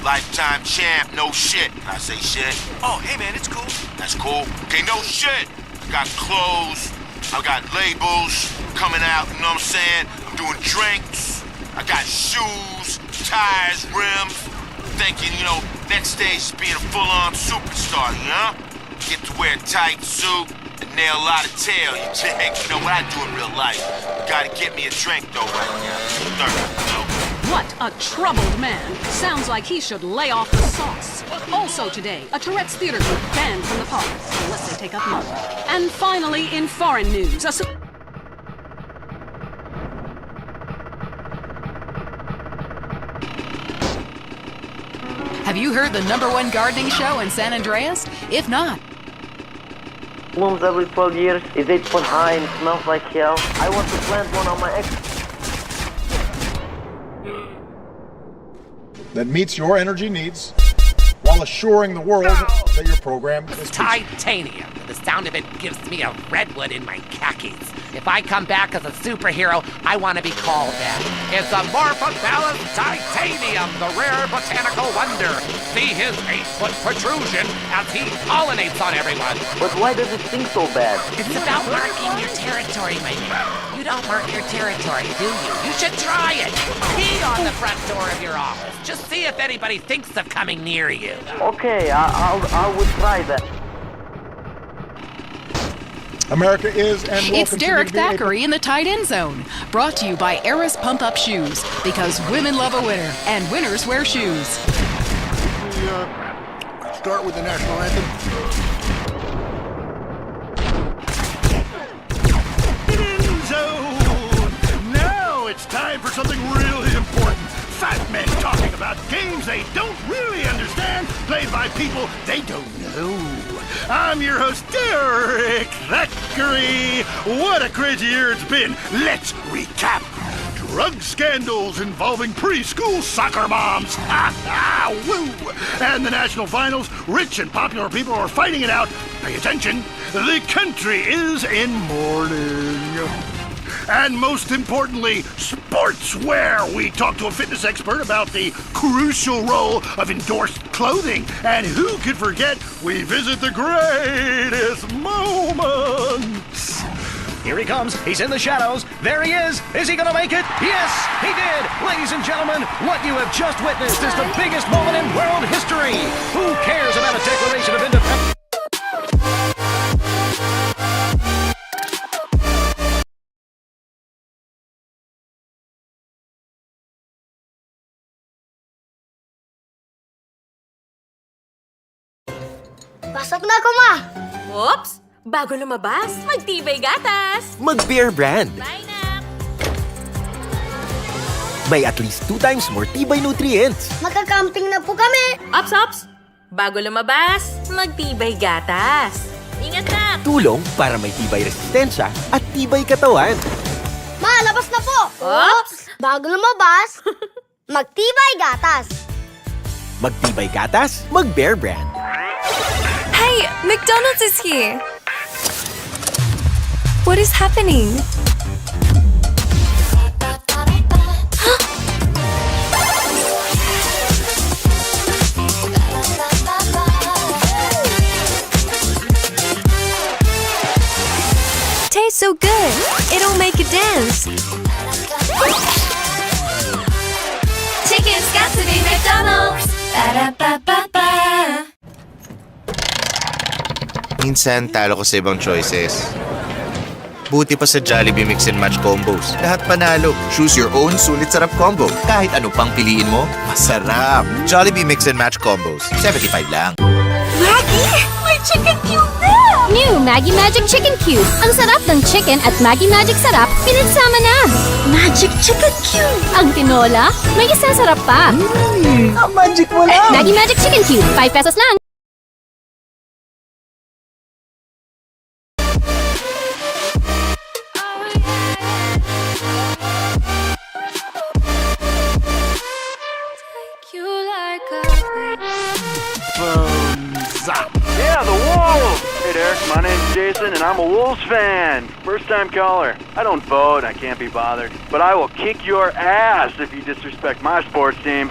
Lifetime champ, no shit. Can I say shit? Oh, hey man, it's cool. That's cool. Okay, no shit. I got clothes. I got labels coming out, you know what I'm saying? I'm doing drinks. I got shoes, tires, rims. Thinking, next stage is being a full-on superstar, Get to wear a tight suit to nail a lot of tail, you dig? You know what I do in real life? Gotta get me a drink, though, right now. Third, you know? What a troubled man. Sounds like he should lay off the sauce. Also today, a Tourette's theater group banned from the park, unless they take up money. And finally, in foreign news, Have you heard the #1 gardening show in San Andreas? If not, blooms every 12 years, is 8 foot high and smells like hell. I want to plant one on my that meets your energy needs while assuring the world that your program is titanium. The sound of it gives me a redwood in my khakis. If I come back as a superhero, I want to be called that. It's amorphous titanium, the rare botanical wonder. See his 8-foot protrusion as he pollinates on everyone. But why does it stink so bad? It's about marking your territory, my man. You don't mark your territory, do you? You should try it. Pee on the front door of your office. Just see if anybody thinks of coming near you. Okay, I would try that. America is and will it's continue Derek to be Thackeray in the tight end zone. Brought to you by Eris Pump Up Shoes. Because women love a winner, and winners wear shoes. We start with the national anthem. End zone. Now it's time for something really important. Fat men talking about games they don't really understand, played by people they don't know. I'm your host, Derek Thackeray. What a crazy year it's been. Let's recap. Drug scandals involving preschool soccer moms. Ha ha, woo! And the national finals, rich and popular people are fighting it out. Pay attention, the country is in mourning. And most importantly, sportswear. We talked to a fitness expert about the crucial role of endorsed clothing. And who could forget, we visit the greatest moments. Here he comes. He's in the shadows. There he is. Is he going to make it? Yes, he did. Ladies and gentlemen, what you have just witnessed is the biggest moment in world history. Who cares about a Declaration of Independence? Pasok na ako, Ma! Oops! Bago lumabas, magtibay gatas! Mag-Bear Brand. Bye na! May at least 2 times more tibay nutrients. Magka-camping na po kami! Ops! Bago lumabas, magtibay gatas! Ingat na! Tulong para may tibay resistensya at tibay katawan. Ma, labas na po! Oops! Bago lumabas, magtibay gatas! Magtibay gatas, mag-Bear Brand. Hey, McDonald's is here! What is happening? Tastes so good! It'll make you dance! Chicken's got to be McDonald's! Ba-da-ba-ba-ba! Minsan, talo ko sa ibang choices. Buti pa sa Jollibee Mix and Match combos. Lahat panalo. Choose your own sulit sarap combo. Kahit ano pang piliin mo, masarap. Jollibee Mix and Match combos. 75 lang. Maggie! May chicken cube na! New Maggie Magic Chicken Cube. Ang sarap ng chicken at Maggie Magic Sarap, pinagsama na. Magic Chicken Cube. Ang tinola, may isang sarap pa. Ang magic mo lang! Maggie Magic Chicken Cube, 5 pesos lang. Yeah, the Wolves! Hey, Derek, my name's Jason, and I'm a Wolves fan. First-time caller. I don't vote, I can't be bothered. But I will kick your ass if you disrespect my sports team.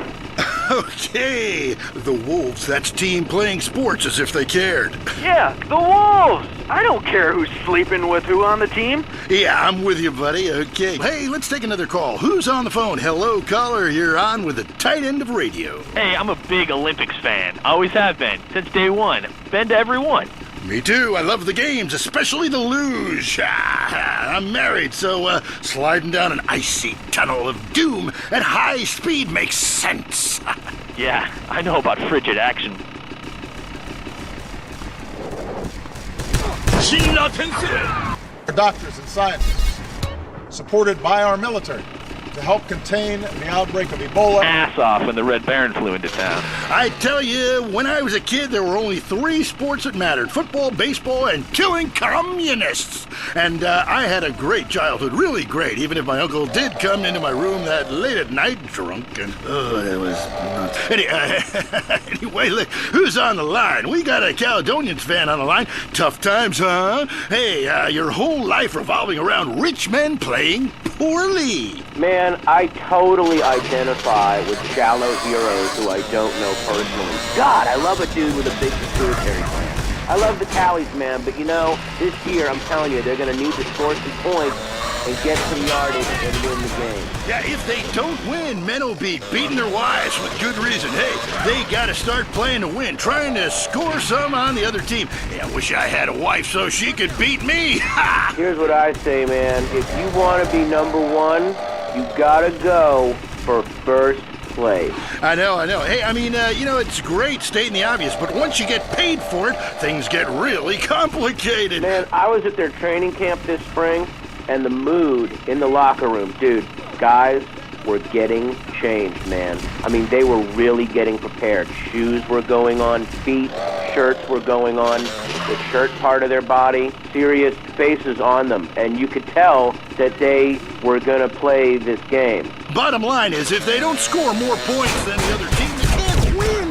Okay, the Wolves, that's team playing sports as if they cared. Yeah, the Wolves! I don't care who's sleeping with who on the team. Yeah, I'm with you, buddy. Okay. Hey, let's take another call. Who's on the phone? Hello, caller. You're on with the tight end of radio. Hey, I'm a big Olympics fan. Always have been, since day one. Been to every one. Me too. I love the games, especially the luge. I'm married, so sliding down an icy tunnel of doom at high speed makes sense. Yeah, I know about frigid action. Our doctors and scientists, supported by our military, to help contain the outbreak of Ebola. Ass off when the Red Baron flew into town. I tell you, when I was a kid, there were only 3 sports that mattered: football, baseball, and killing communists. And I had a great childhood, really great, even if my uncle did come into my room that late at night, drunk, and it was nuts. Anyway, look, who's on the line? We got a Caledonians fan on the line. Tough times, huh? Hey, your whole life revolving around rich men playing poorly. Man, I totally identify with shallow heroes who I don't know personally. God, I love a dude with a big pituitary gland. I love the tallies, man, but you know, this year, I'm telling you, they're going to need to score some points and get some yardage and win the game. Yeah, if they don't win, men will be beating their wives with good reason. Hey, they got to start playing to win, trying to score some on the other team. Hey, I wish I had a wife so she could beat me. Here's what I say, man. If you want to be number one, you got to go for first place. I know. Hey, I mean, it's great stating the obvious, but once you get paid for it, things get really complicated. Man, I was at their training camp this spring, and the mood in the locker room, dude, guys were getting changed, man. I mean, they were really getting prepared. Shoes were going on, feet, shirts were going on, the shirt part of their body, serious faces on them, and you could tell that they were going to play this game. Bottom line is, if they don't score more points than the other team, they can't win.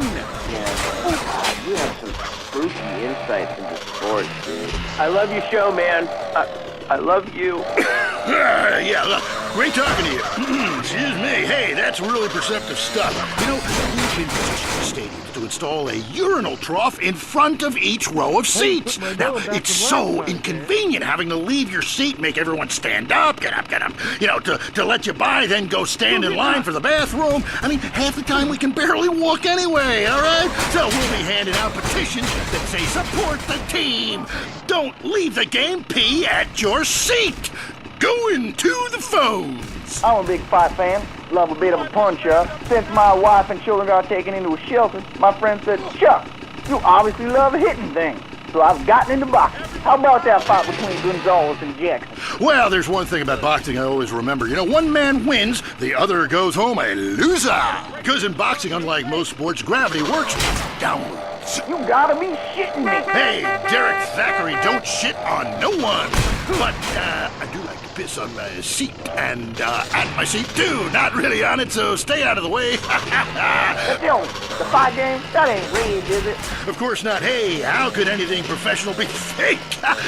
Yeah. Oh, God, you have some spooky insights into sports, dude. I love your show, man. I love you. Yeah, look, great talking to you. Excuse me. Hey, that's really perceptive stuff. You know, we've been positioning stadiums to install a urinal trough in front of each row of seats. Now, it's so inconvenient having to leave your seat, make everyone stand up, get up. You know, to let you by, then go stand in line for the bathroom. I mean, half the time we can barely walk anyway, all right? So we'll be handing out petitions that say support the team. Don't leave the game, pee at your seat. Going to the phones. I'm a big fight fan. Love a bit of a punch-up. Since my wife and children got taken into a shelter, my friend said, Chuck, you obviously love hitting things. So I've gotten into boxing. How about that fight between Gonzalez and Jackson? Well, there's one thing about boxing I always remember. You know, one man wins, the other goes home a loser. Because in boxing, unlike most sports, gravity works downwards. You gotta be shitting me. Hey, Derek Thackeray, don't shit on no one. But I do like to piss on my seat and at my seat too. Not really on it, so stay out of the way. Still, the fight game, that ain't rigged, is it? Of course not. Hey, how could anything professional be fake?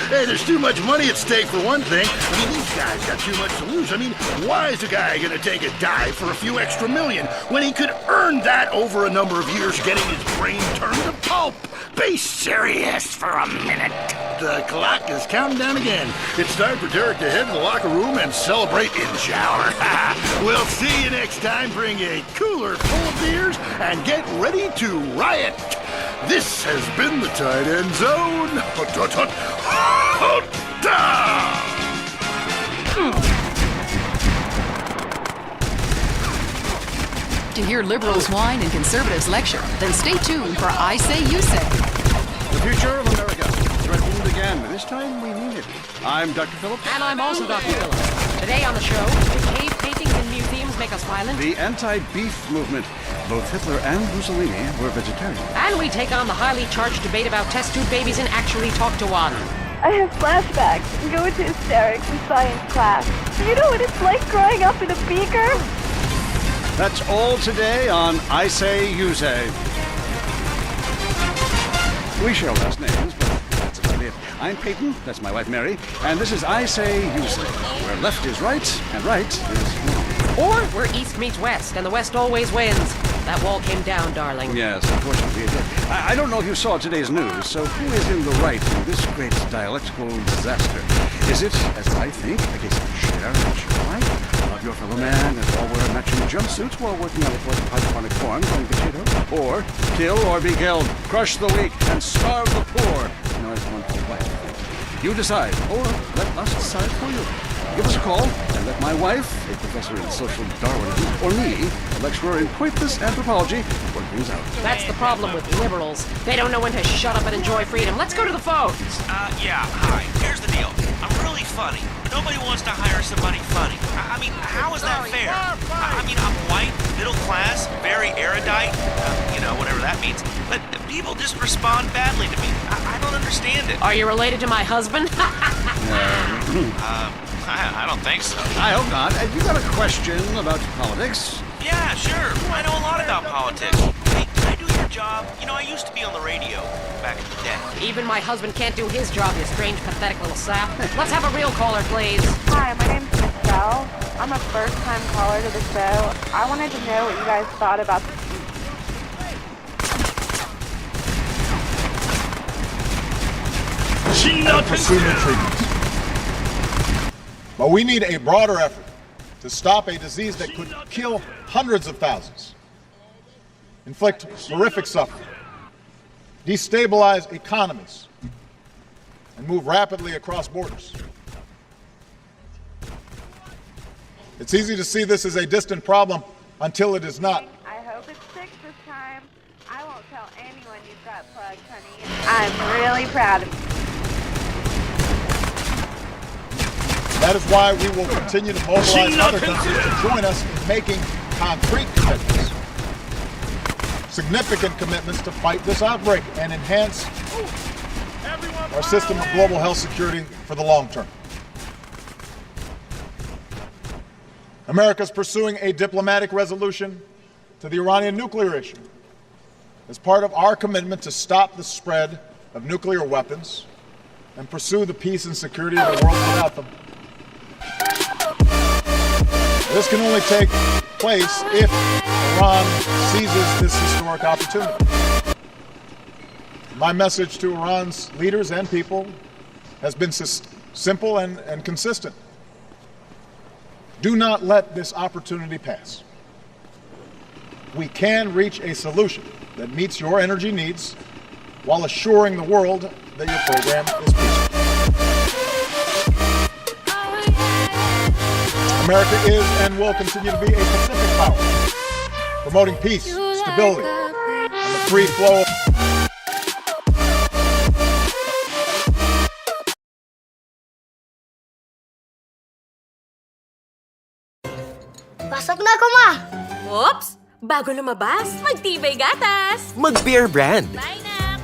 Hey, there's too much money at stake for one thing. I mean, these guys got too much to lose. I mean, why is a guy gonna take a dive for a few extra million when he could earn that over a number of years getting his brain turned to pulp? Be serious for a minute. The clock is counting down again. It's time for Derek to head to the locker room and celebrate in the shower. We'll see you next time. Bring a cooler full of beers and get ready to riot. This has been the Tight End Zone. To hear liberals whine and conservatives lecture, then stay tuned for I Say, You Say. The future of America threatened again. This time we mean it. I'm Dr. Phillips. And I'm also Dr. Phillips. Today on the show, do cave paintings in museums make us violent? The anti-beef movement. Both Hitler and Mussolini were vegetarian. And we take on the highly charged debate about test tube babies and actually talk to one. I have flashbacks and go into hysterics in science class. Do you know what it's like growing up in a beaker? That's all today on I Say, You Say. We share last names, but that's about it. I'm Peyton, that's my wife Mary, and this is I Say, You Say, where left is right and right is wrong. Or where east meets west, and the west always wins. That wall came down, darling. Yes, unfortunately it did. I don't know if you saw today's news, so who is in the right in this great dialectical disaster? Is it, as I think, a case of share and share right? your fellow man and all wear matching jumpsuits while working on a hydroponic farm growing potatoes? Or kill or be killed, crush the weak, and starve the poor? Now as one whole life. You decide, or let us decide for you. Give us a call and let my wife, a professor in social Darwinism, or me, a lecturer in quaintness anthropology, work things out. That's the problem with liberals. They don't know when to shut up and enjoy freedom. Let's go to the phones. Yeah, hi. Here's the deal. I'm really funny. Nobody wants to hire somebody funny. I mean, how is that fair? I mean, I'm white, middle class, very erudite, whatever that means. But people just respond badly to me. I don't understand it. Are you related to my husband? I don't think so. I hope not. Have you got a question about politics? Yeah, sure. I know a lot about politics. Hey, can I do your job? I used to be on the radio back in the day. Even my husband can't do his job, you strange, pathetic little sap. Let's have a real caller, please. Hi, my name's Michelle. I'm a first-time caller to the show. I wanted to know what you guys thought about the... and pursue new treatments. But we need a broader effort to stop a disease that could kill hundreds of thousands, inflict horrific suffering, destabilize economies, and move rapidly across borders. It's easy to see this as a distant problem until it is not. I hope it's fixed this time. I won't tell anyone you've got plugs, honey. I'm really proud of you. That is why we will continue to mobilize other countries to join us in making concrete commitments, significant commitments to fight this outbreak and enhance our system of global health security for the long term. America is pursuing a diplomatic resolution to the Iranian nuclear issue as part of our commitment to stop the spread of nuclear weapons and pursue the peace and security of the world without them. This can only take place if Iran seizes this historic opportunity. My message to Iran's leaders and people has been simple and consistent. Do not let this opportunity pass. We can reach a solution that meets your energy needs while assuring the world that your program is peaceful. America is and will continue to be a Pacific power, promoting peace, stability, and the free flow of... Pasok na ako, Ma! Oops! Bago lumabas, magtibay gatas! Mag-Bear Brand. Bye na!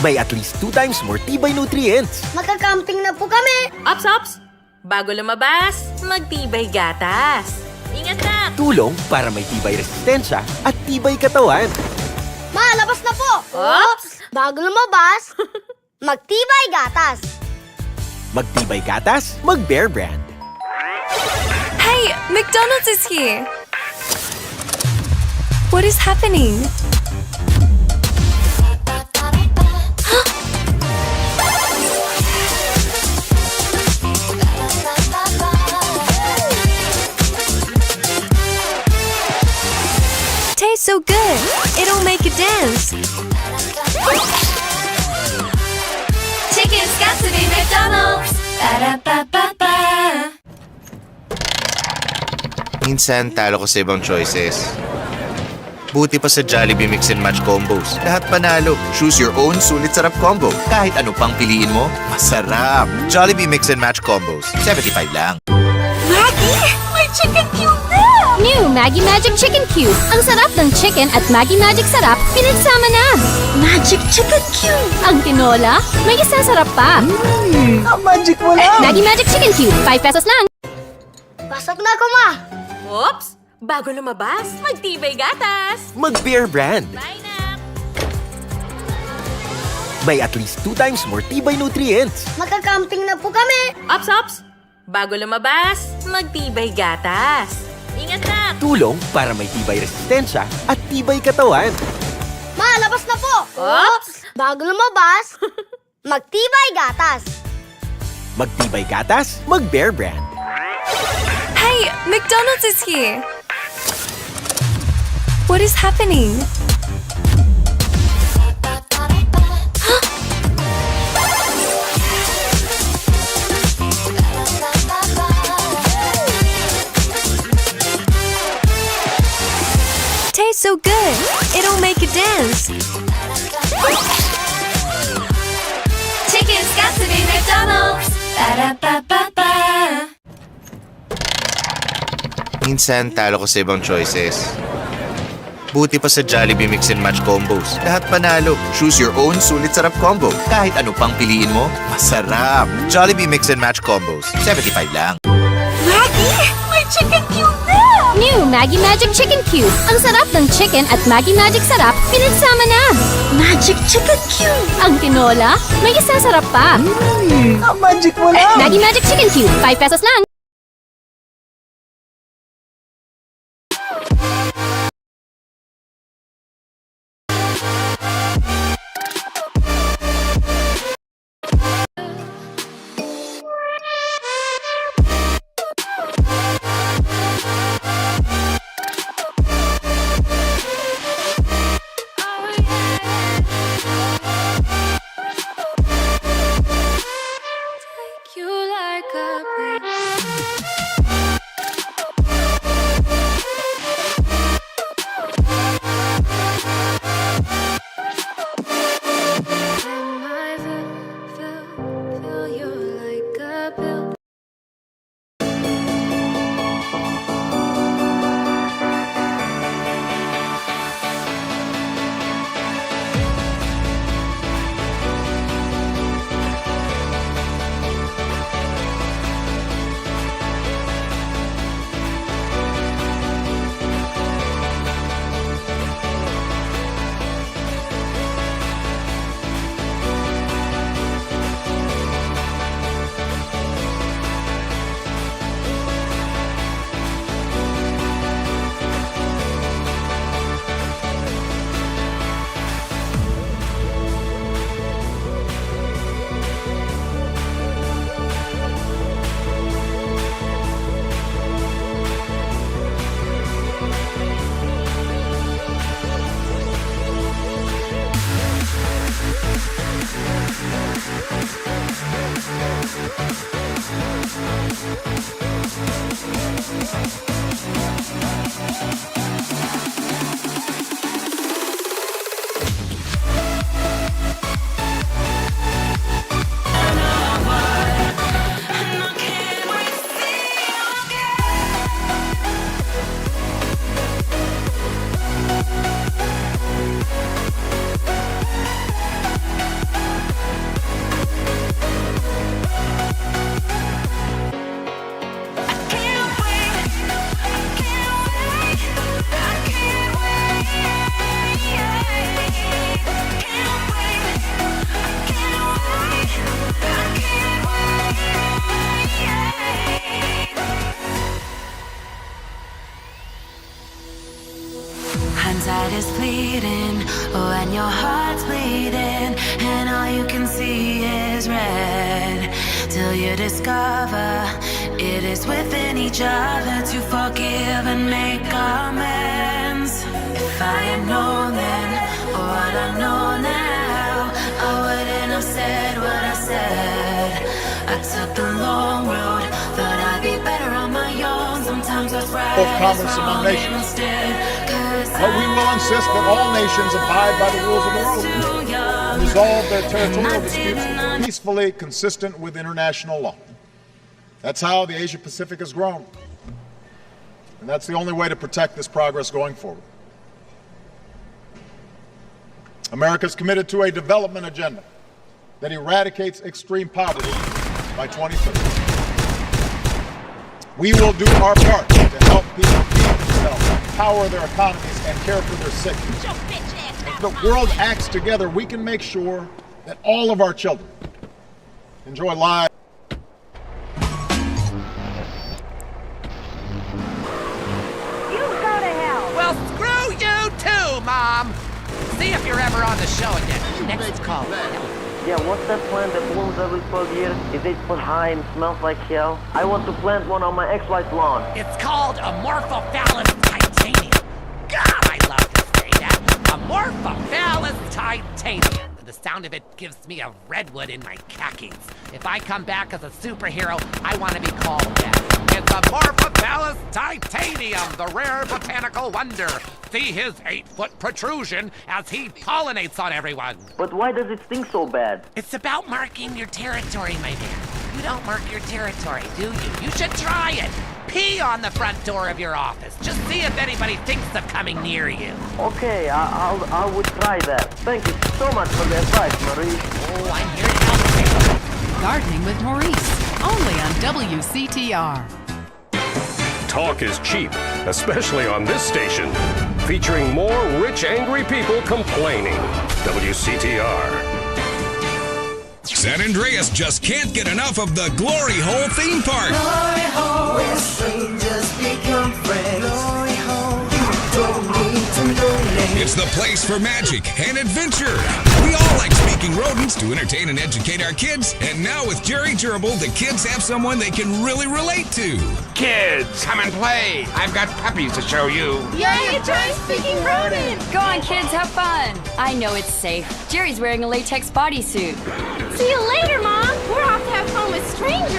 May at least 2 times more tibay nutrients. Magka-camping na po kami! Ops! Bago lumabas, magtibay gatas! Ingat na! Tulong para may tibay resistensya at tibay katawan. Ma, labas na po! Oops! Bago lumabas, magtibay gatas! Magtibay gatas, mag-Bear Brand. Hey, McDonald's is here. What is happening? Tastes so good. It'll make you dance. Chicken's got to be McDonald's. Ba-da-ba-ba-ba. Minsan, talo ko sa ibang choices. Buti pa sa Jollibee Mix and Match combos. Lahat panalo. Choose your own sulit sarap combo. Kahit ano pang piliin mo, masarap. Jollibee Mix and Match combos. 75 lang. Maggie! May chicken cube na! New Maggie Magic Chicken Cube. Ang sarap ng chicken at Maggie Magic Sarap, pinagsama na. Magic Chicken Cube. Ang tinola, may isang sarap pa. Ang magic mo lang. Maggie Magic Chicken Cube, 5 pesos lang. Pasok na ako, Ma! Oops! Bago lumabas, magtibay gatas! Mag-Bear Brand. Bye na! May at least 2 times more tibay nutrients. Magka-camping na po kami! Ops! Bago lumabas, magtibay gatas! Ingat na! Tulong para may tibay resistensya at tibay katawan. Ma, labas na po! Oops! Bago lumabas, magtibay gatas! Magtibay gatas, mag-Bear Brand. Hey, McDonald's is here! What is happening? Tastes so good! It'll make you dance! Chicken's got to be McDonald's! Ba-da-ba-ba-ba! Minsan, talo ko sa ibang choices. Buti pa sa Jollibee Mix and Match combos. Lahat panalo. Choose your own sulit sarap combo. Kahit ano pang piliin mo, masarap. Jollibee Mix and Match combos. 75 lang. Maggie! May chicken cube na! New Maggie Magic Chicken Cube. Ang sarap ng chicken at Maggie Magic Sarap, pinagsama na. Magic Chicken Cube. Ang tinola, may isasarap pa. Ang magic mo lang! Maggie Magic Chicken Cube, 5 pesos lang. Hindsight is fleeting, oh, and your heart's bleeding, and all you can see is red. Till you discover it is within each other to forgive and make amends. If I had known then, or what I know now, I wouldn't have said what I said. I took the long road, thought I'd be better on my own. Sometimes what's right both commerce among nations. But we will insist that all nations abide by the rules of the road and resolve their territorial disputes peacefully, consistent with international law. That's how the Asia-Pacific has grown. And that's the only way to protect this progress going forward. America is committed to a development agenda that eradicates extreme poverty by 2030. We will do our part to help people feed themselves, empower their economies, and care for their sick. If the world acts together, we can make sure that all of our children enjoy lives. Well, screw you too, Mom! See if you're ever on the show again. Next call. Yeah, what's that plant that blooms every 12 years? Is 8 foot high and smells like hell? I want to plant one on my ex-wife's lawn. It's called Amorphophallus titanium. God, I love to say that. Amorphophallus titanium. The sound of it gives me a redwood in my khakis. If I come back as a superhero, I want to be called that. It's Amorphophallus titanium, the rare botanical wonder. See his 8-foot protrusion as he pollinates on everyone. But why does it stink so bad? It's about marking your territory, my man. You don't mark your territory, do you? You should try it. Pee on the front door of your office. Just see if anybody thinks of coming near you. Okay, I would try that. Thank you so much for the advice, Maurice. Oh, I'm here to help you. Gardening with Maurice, only on WCTR. Talk is cheap, especially on this station. Featuring more rich, angry people complaining. WCTR. San Andreas just can't get enough of the Glory Hole theme park. Glory Hole, where strangers become friends. Glory Hole, you don't need to donate. It's the place for magic and adventure. We all like speaking rodents to entertain and educate our kids. And now with Jerry Gerbil, the kids have someone they can really relate to. Kids, come and play. I've got puppies to show you. Yay, a giant-speaking rodent! Go on, kids, have fun. I know it's safe. Jerry's wearing a latex bodysuit. See you later, Mom. We're off to have fun with strangers.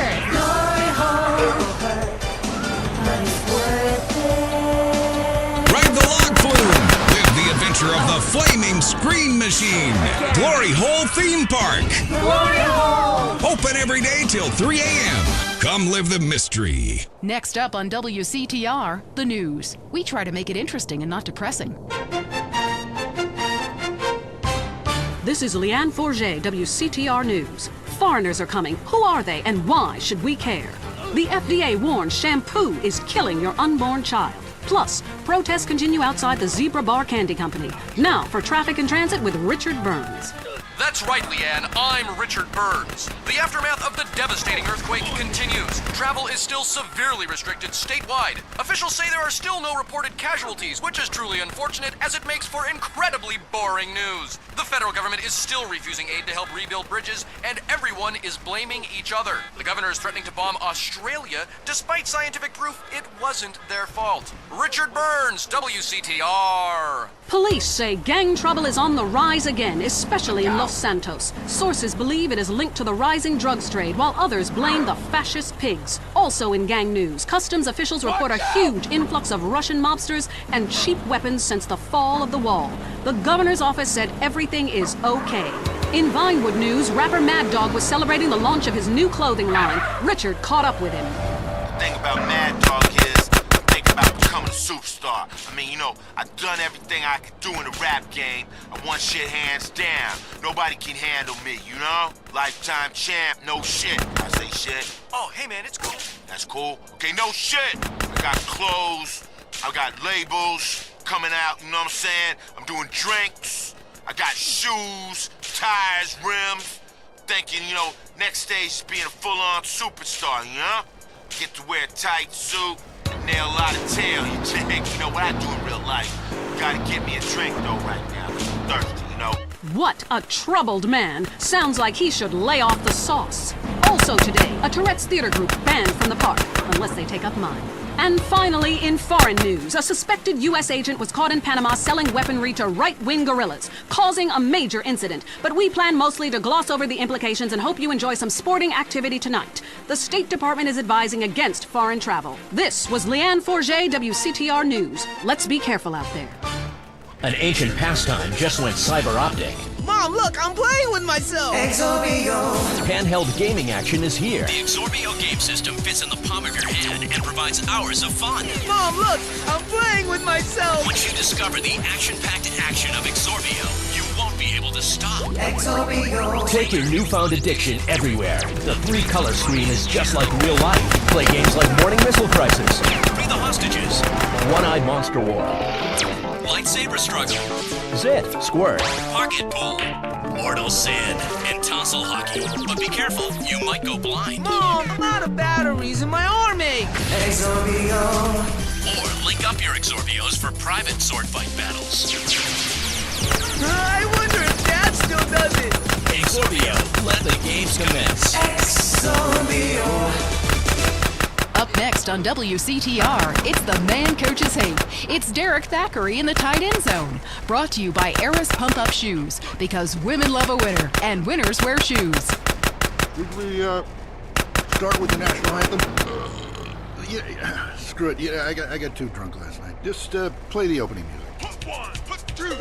Ride the log flume. Live the adventure of the flaming screen machine. Glory Hole Theme Park. Glory Hole! Open every day till 3 a.m. Come live the mystery. Next up on WCTR, the news. We try to make it interesting and not depressing. This is Leanne Forget, WCTR News. Foreigners are coming. Who are they and why should we care? The FDA warns shampoo is killing your unborn child. Plus, protests continue outside the Zebra Bar Candy Company. Now for traffic and transit with Richard Burns. That's right, Leanne. I'm Richard Burns. The aftermath of the devastating earthquake continues. Travel is still severely restricted statewide. Officials say there are still no reported casualties, which is truly unfortunate as it makes for incredibly boring news. The federal government is still refusing aid to help rebuild bridges, and everyone is blaming each other. The governor is threatening to bomb Australia, despite scientific proof it wasn't their fault. Richard Burns, WCTR. Police say gang trouble is on the rise again, especially in Los Santos. Sources believe it is linked to the rising drugs trade, while others blame the fascist pigs. Also in gang news, customs officials report a huge influx of Russian mobsters and cheap weapons since the fall of the wall. The governor's office said everything is okay. In Vinewood news, rapper Mad Dog was celebrating the launch of his new clothing line. Richard caught up with him. The thing about Mad Dog is, think about becoming a superstar. I mean, you know, I've done everything I could do in the rap game. I won shit hands down. Nobody can handle me, you know? Lifetime champ, no shit. I say shit. Oh, hey man, it's cool. That's cool. Okay, no shit. I got clothes. I got labels coming out, you know what I'm saying? I'm doing drinks. I got shoes, tires, rims. Thinking, you know, next stage is being a full-on superstar, you know? Get to wear a tight suit, nail a lot of tail, you dig? You know what I do in real life? Gotta get me a drink, though, right now. I'm thirsty, you know? What a troubled man. Sounds like he should lay off the sauce. Also today, a Tourette's theater group banned from the park, unless they take up mine. And finally, in foreign news, a suspected U.S. agent was caught in Panama selling weaponry to right-wing guerrillas, causing a major incident. But we plan mostly to gloss over the implications and hope you enjoy some sporting activity tonight. The State Department is advising against foreign travel. This was Leanne Forget, WCTR News. Let's be careful out there. An ancient pastime just went cyber optic. Mom, look, I'm playing with myself! Exorbio! Handheld gaming action is here. The Exorbio game system fits in the palm of your hand and provides hours of fun. Mom, look, I'm playing with myself! Once you discover the action-packed action of Exorbio, you won't be able to stop. Exorbio! Take your newfound addiction everywhere. The 3-color screen is just like real life. Play games like Morning Missile Crisis. Free the hostages. One-Eyed Monster War. Lightsaber struggle. Zit, squirt. Pocket pull. Mortal sin. And tonsil hockey. But be careful, you might go blind. Mom, I'm out of batteries and my arm aches. Exorbio. Or link up your Exorbios for private sword fight battles. I wonder if Dad still does it. Exorbio. news commence. Up next on WCTR, it's the man coaches hate. It's Derek Thackeray in the tight end zone. Brought to you by Eris Pump Up Shoes, because women love a winner, and winners wear shoes. Did we start with the national anthem? Yeah, screw it. Yeah, I got too drunk last night. Just play the opening music. Put one, put two.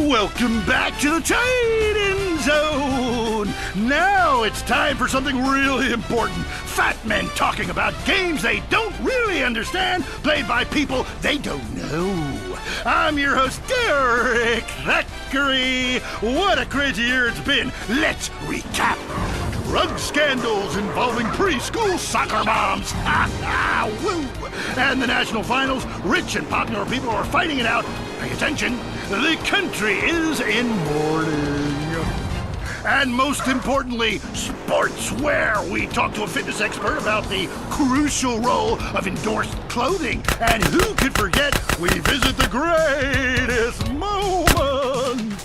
Welcome back to the tight end zone. Now it's time for something really important. Fat men talking about games they don't really understand, played by people they don't know. I'm your host, Derek Thackeray. What a crazy year it's been. Let's recap. Drug scandals involving preschool soccer moms. Woo! And the national finals, rich and popular people are fighting it out. Pay attention, the country is in mourning. And most importantly, sportswear. We talked to a fitness expert about the crucial role of endorsed clothing. And who could forget, we visit the greatest moments.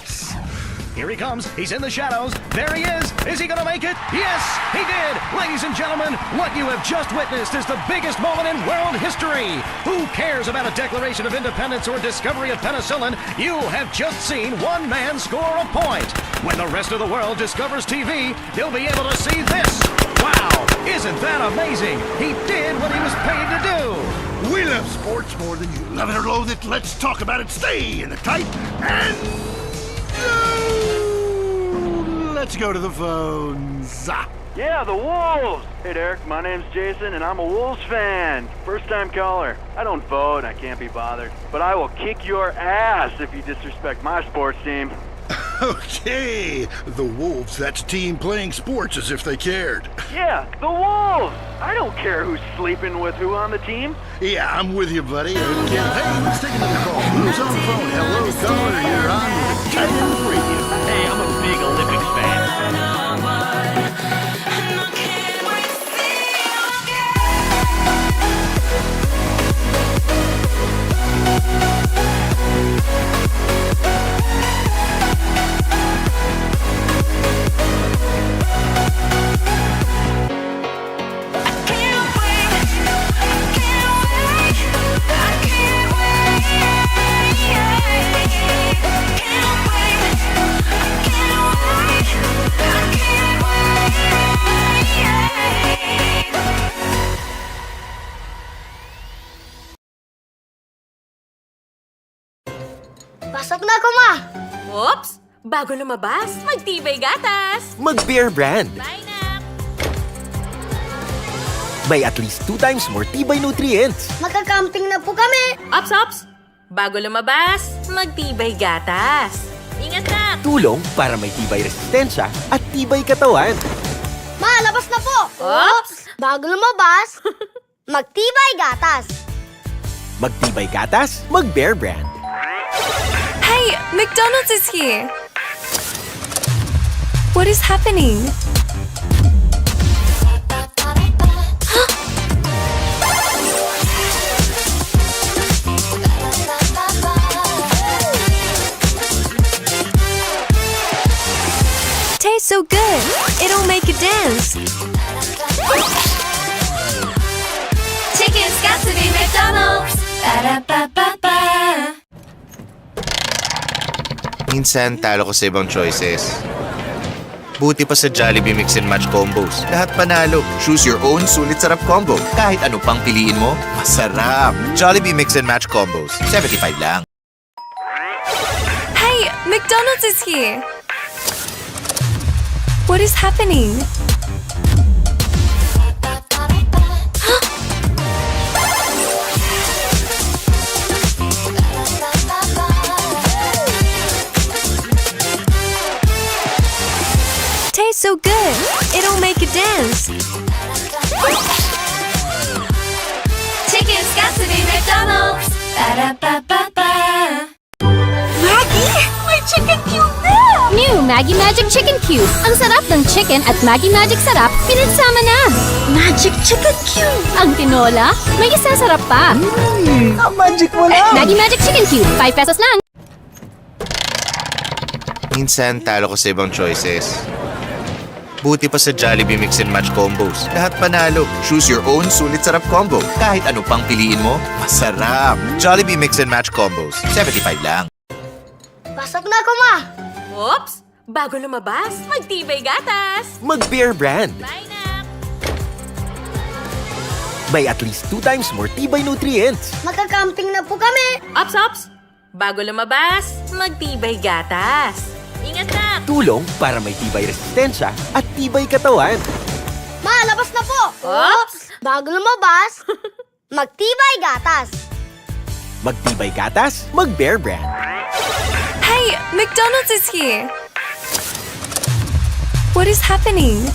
Here he comes. He's in the shadows. There he is. Is he going to make it? Yes, he did. Ladies and gentlemen, what you have just witnessed is the biggest moment in world history. Who cares about a Declaration of Independence or discovery of penicillin? You have just seen one man score a point. When the rest of the world discovers TV, they'll be able to see this. Wow, isn't that amazing? He did what he was paid to do. We love sports more than you. Love it or loathe it, let's talk about it. Stay in the tight and... let's go to the phones. Yeah, the Wolves! Hey, Derek, my name's Jason, and I'm a Wolves fan. First-time caller. I don't vote, I can't be bothered. But I will kick your ass if you disrespect my sports team. Okay, the Wolves, that's a team playing sports as if they cared. Yeah, the Wolves! I don't care who's sleeping with who on the team. Yeah, I'm with you, buddy. Hey, let's take another call. Who's on the phone? Hello, caller, you're on with Tight End Radio. Hey, I'm a big Olympics fan. Pasok na ako, Ma! Oops! Bago lumabas, magtibay gatas! Mag-Bear Brand. Bye na! May at least 2 times more tibay nutrients. Magka-camping na po kami! Ops! Bago lumabas, magtibay gatas! Ingat na! Tulong para may tibay resistensya at tibay katawan. Ma, labas na po! Oops! Bago lumabas, magtibay gatas! Magtibay gatas, mag-Bear Brand. Hey, McDonald's is here! What is happening? Tastes so good, it'll make you dance. Chicken's got to be McDonald's! Ba-da-ba-ba-ba. Minsan, talo ko sa ibang choices. Buti pa sa Jollibee Mix and Match combos. Lahat panalo. Choose your own sulit sarap combo. Kahit ano pang piliin mo, masarap. Jollibee Mix and Match combos. 75 lang. Hey, McDonald's is here! What is happening? Tastes so good, it'll make you dance. Chicken's got to be McDonald's. Ba-da-ba-ba-ba. Maggie, may chicken cube na! New Maggie Magic Chicken Cube. Ang sarap ng chicken at Maggie Magic Sarap, pinagsama na. Magic Chicken Cube. Ang tinola, may isang sarap pa. Ang magic mo lang! Maggie Magic Chicken Cube, 5 pesos lang. Minsan, talo ko sa ibang choices. Buti pa sa Jollibee Mix and Match combos. Lahat panalo. Choose your own sulit sarap combo. Kahit ano pang piliin mo, masarap. Jollibee Mix and Match combos. 75 lang. Pasok na ako, ma! Oops! Bago lumabas, magtibay gatas! Mag-Bear Brand. Bye na! May at least 2 times more tibay nutrients. Magka-camping na po kami! Ops! Bago lumabas, magtibay gatas! Ingat na! Tulong para may tibay resistensya at tibay katawan. Ma, labas na po! Oops! Bago lumabas, magtibay gatas! Magtibay gatas, mag-Bear Brand. Hey, McDonald's is here! What is happening?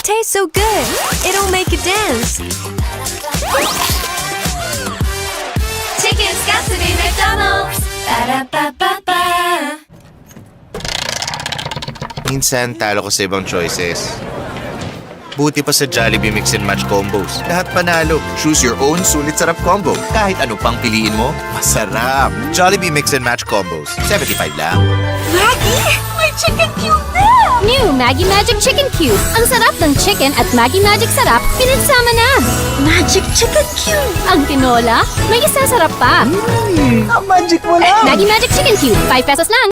Tastes so good. It'll make you dance. Chicken's got to be McDonald's. Ba-da-ba-ba-ba. Minsan, talo ko sa ibang choices. Buti pa sa Jollibee Mix and Match combos. Lahat panalo. Choose your own sulit sarap combo. Kahit ano pang piliin mo, masarap. Jollibee Mix and Match combos. 75 lang. Maggie! May chicken cube na! New Maggie Magic Chicken Cube. Ang sarap ng chicken at Maggie Magic Sarap, pinagsama na. Magic Chicken Cube. Ang tinola, may isasarap pa. Ang magic mo lang! Maggie Magic Chicken Cube, 5 pesos lang.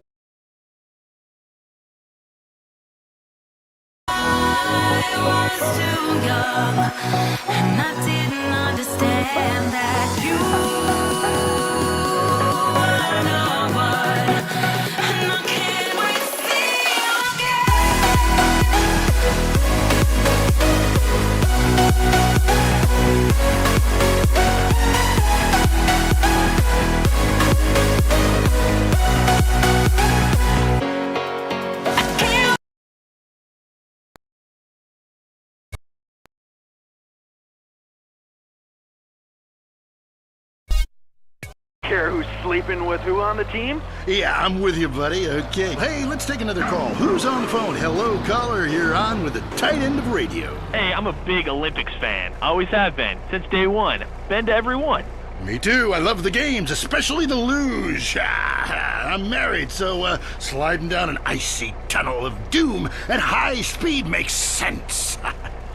Care who's sleeping with who on the team? Yeah, I'm with you, buddy. Okay. Hey, let's take another call. Who's on the phone? Hello, caller. You're on with the tight end of radio. Hey, I'm a big Olympics fan. Always have been, since day one. Been to every one. Me too. I love the games, especially the luge. I'm married, so sliding down an icy tunnel of doom at high speed makes sense.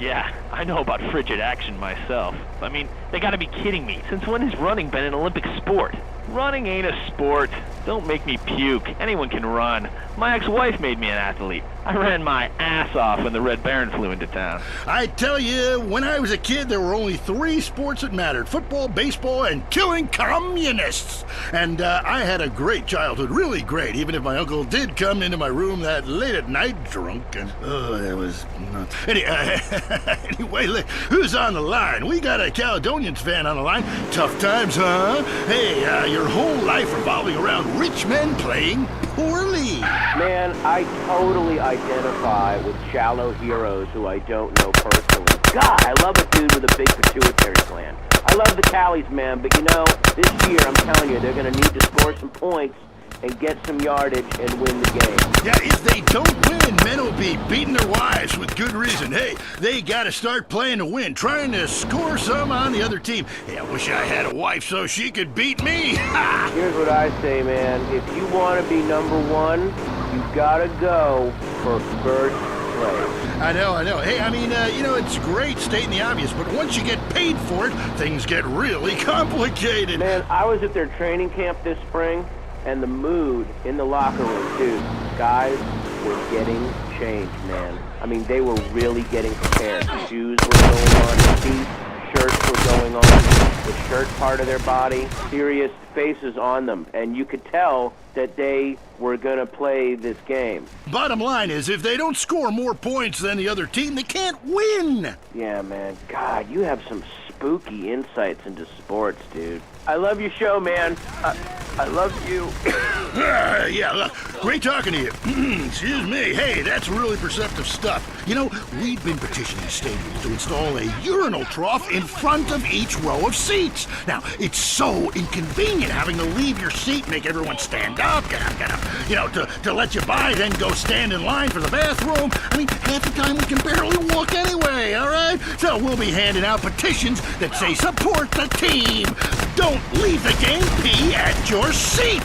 Yeah, I know about frigid action myself. I mean, they gotta be kidding me. Since when has running been an Olympic sport? Running ain't a sport. Don't make me puke. Anyone can run. My ex-wife made me an athlete. I ran my ass off when the Red Baron flew into town. I tell you, when I was a kid, there were only 3 sports that mattered. Football, baseball, and killing communists. And I had a great childhood, really great, even if my uncle did come into my room that late at night drunk. And, that was nuts. Anyway, look, who's on the line? We got a Caledonians fan on the line. Tough times, huh? Hey, your whole life revolving around rich men playing poorly. Man, I totally identify with shallow heroes who I don't know personally. God, I love a dude with a big pituitary gland. I love the tallies, man, but you know, this year, I'm telling you, they're going to need to score some points and get some yardage and win the game. Yeah, if they don't win, men will be beating their wives with good reason. Hey, they got to start playing to win, trying to score some on the other team. Hey, I wish I had a wife so she could beat me. Here's what I say, man. If you want to be number one, you got to go for first place. I know. Hey, I mean, it's great stating the obvious, but once you get paid for it, things get really complicated. Man, I was at their training camp this spring, and the mood in the locker room, dude, guys were getting changed, man. I mean, they were really getting prepared. Shoes were going on, feet, shirts were going on, the shirt part of their body, serious faces on them, and you could tell that they were going to play this game. Bottom line is, if they don't score more points than the other team, they can't win. Yeah, man. God, you have some spooky insights into sports, dude. I love your show, man. I love you. Yeah, look, great talking to you. Excuse me. Hey, that's really perceptive stuff. You know, we've been petitioning stadiums to install a urinal trough in front of each row of seats. Now, it's so inconvenient having to leave your seat, make everyone stand up, get up, you know, to let you by, then go stand in line for the bathroom. I mean, half the time we can barely walk anyway, all right? So we'll be handing out petitions that say support the team. Don't leave the game pee at your seat.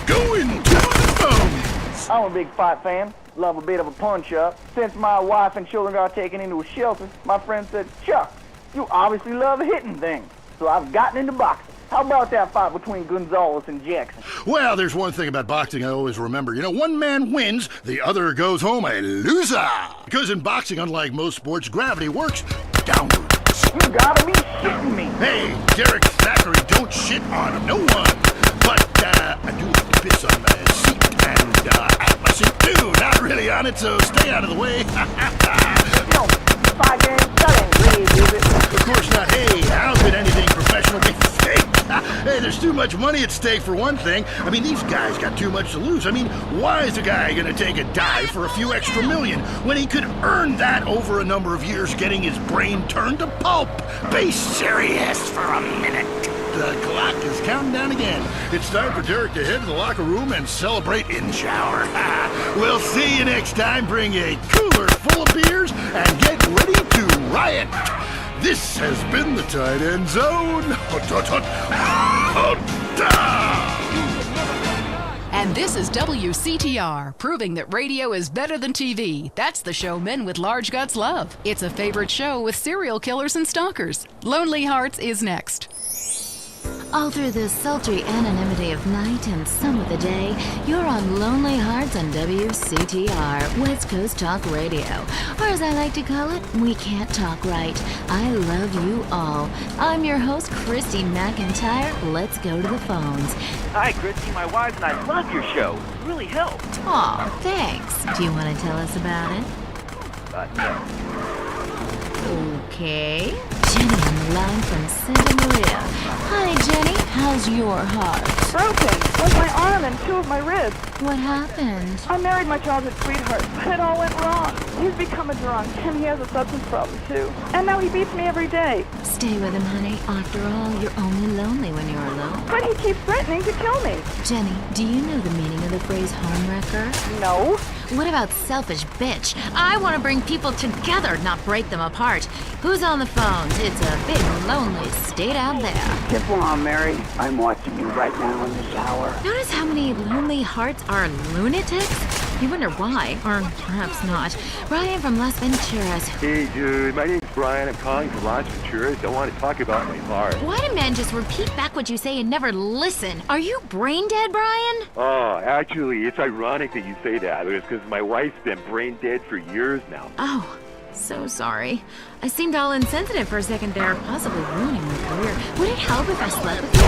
Go into the phone. I'm a big fight fan. Love a bit of a punch-up. Since my wife and children got taken into a shelter, my friend said, Chuck, you obviously love hitting things. So I've gotten into boxing. How about that fight between Gonzalez and Jackson? Well, there's one thing about boxing I always remember. You know, one man wins, the other goes home a loser. Because in boxing, unlike most sports, gravity works downwards. You gotta be shitting me. Hey, Derek Thackeray, don't shit on no one. But I do have to piss on my seat and at my seat too. Not really on it, so stay out of the way. No, 5 games, that ain't really, is it? Of course not. Hey, how could anything professional be fake? Hey, there's too much money at stake for one thing. I mean, these guys got too much to lose. I mean, why is a guy gonna take a dive for a few extra million when he could earn that over a number of years getting his brain turned to pulp? Be serious for a minute. The clock is counting down again. It's time for Derek to head to the locker room and celebrate in the shower. We'll see you next time. Bring a cooler full of beers and get ready to riot. This has been the Tight End Zone. And this is WCTR, proving that radio is better than TV. That's the show men with large guts love. It's a favorite show with serial killers and stalkers. Lonely Hearts is next. All through the sultry anonymity of night and some of the day, you're on Lonely Hearts on WCTR, West Coast Talk Radio. Or as I like to call it, We Can't Talk Right. I love you all. I'm your host, Christy McIntyre. Let's go to the phones. Hi, Christy. My wife and I love your show. It really helped. Aw, thanks. Do you want to tell us about it? No. Okay. Jenny on the line from Santa Maria. Hi, Jenny. How's your heart? Broken. Broke my arm and 2 of my ribs. What happened? I married my childhood sweetheart, but it all went wrong. He's become a drunk, and he has a substance problem, too. And now he beats me every day. Stay with him, honey. After all, you're only lonely when you're alone. But he keeps threatening to kill me. Jenny, do you know the meaning of the phrase homewrecker? No. What about selfish bitch? I want to bring people together, not break them apart. Who's on the phones? It's a big, lonely state out there. Get on, Mary. I'm watching you right now in the shower. Notice how many lonely hearts are lunatics? You wonder why, or perhaps not. Brian from Las Venturas. Hey, dude. My name's Brian. I'm calling from Las Venturas. I want to talk about my heart. Why do men just repeat back what you say and never listen? Are you brain dead, Brian? Oh, actually, it's ironic that you say that. It's because my wife's been brain dead for years now. Oh, so sorry. I seemed all insensitive for a second there, possibly ruining my career. Would it help if I slept with you?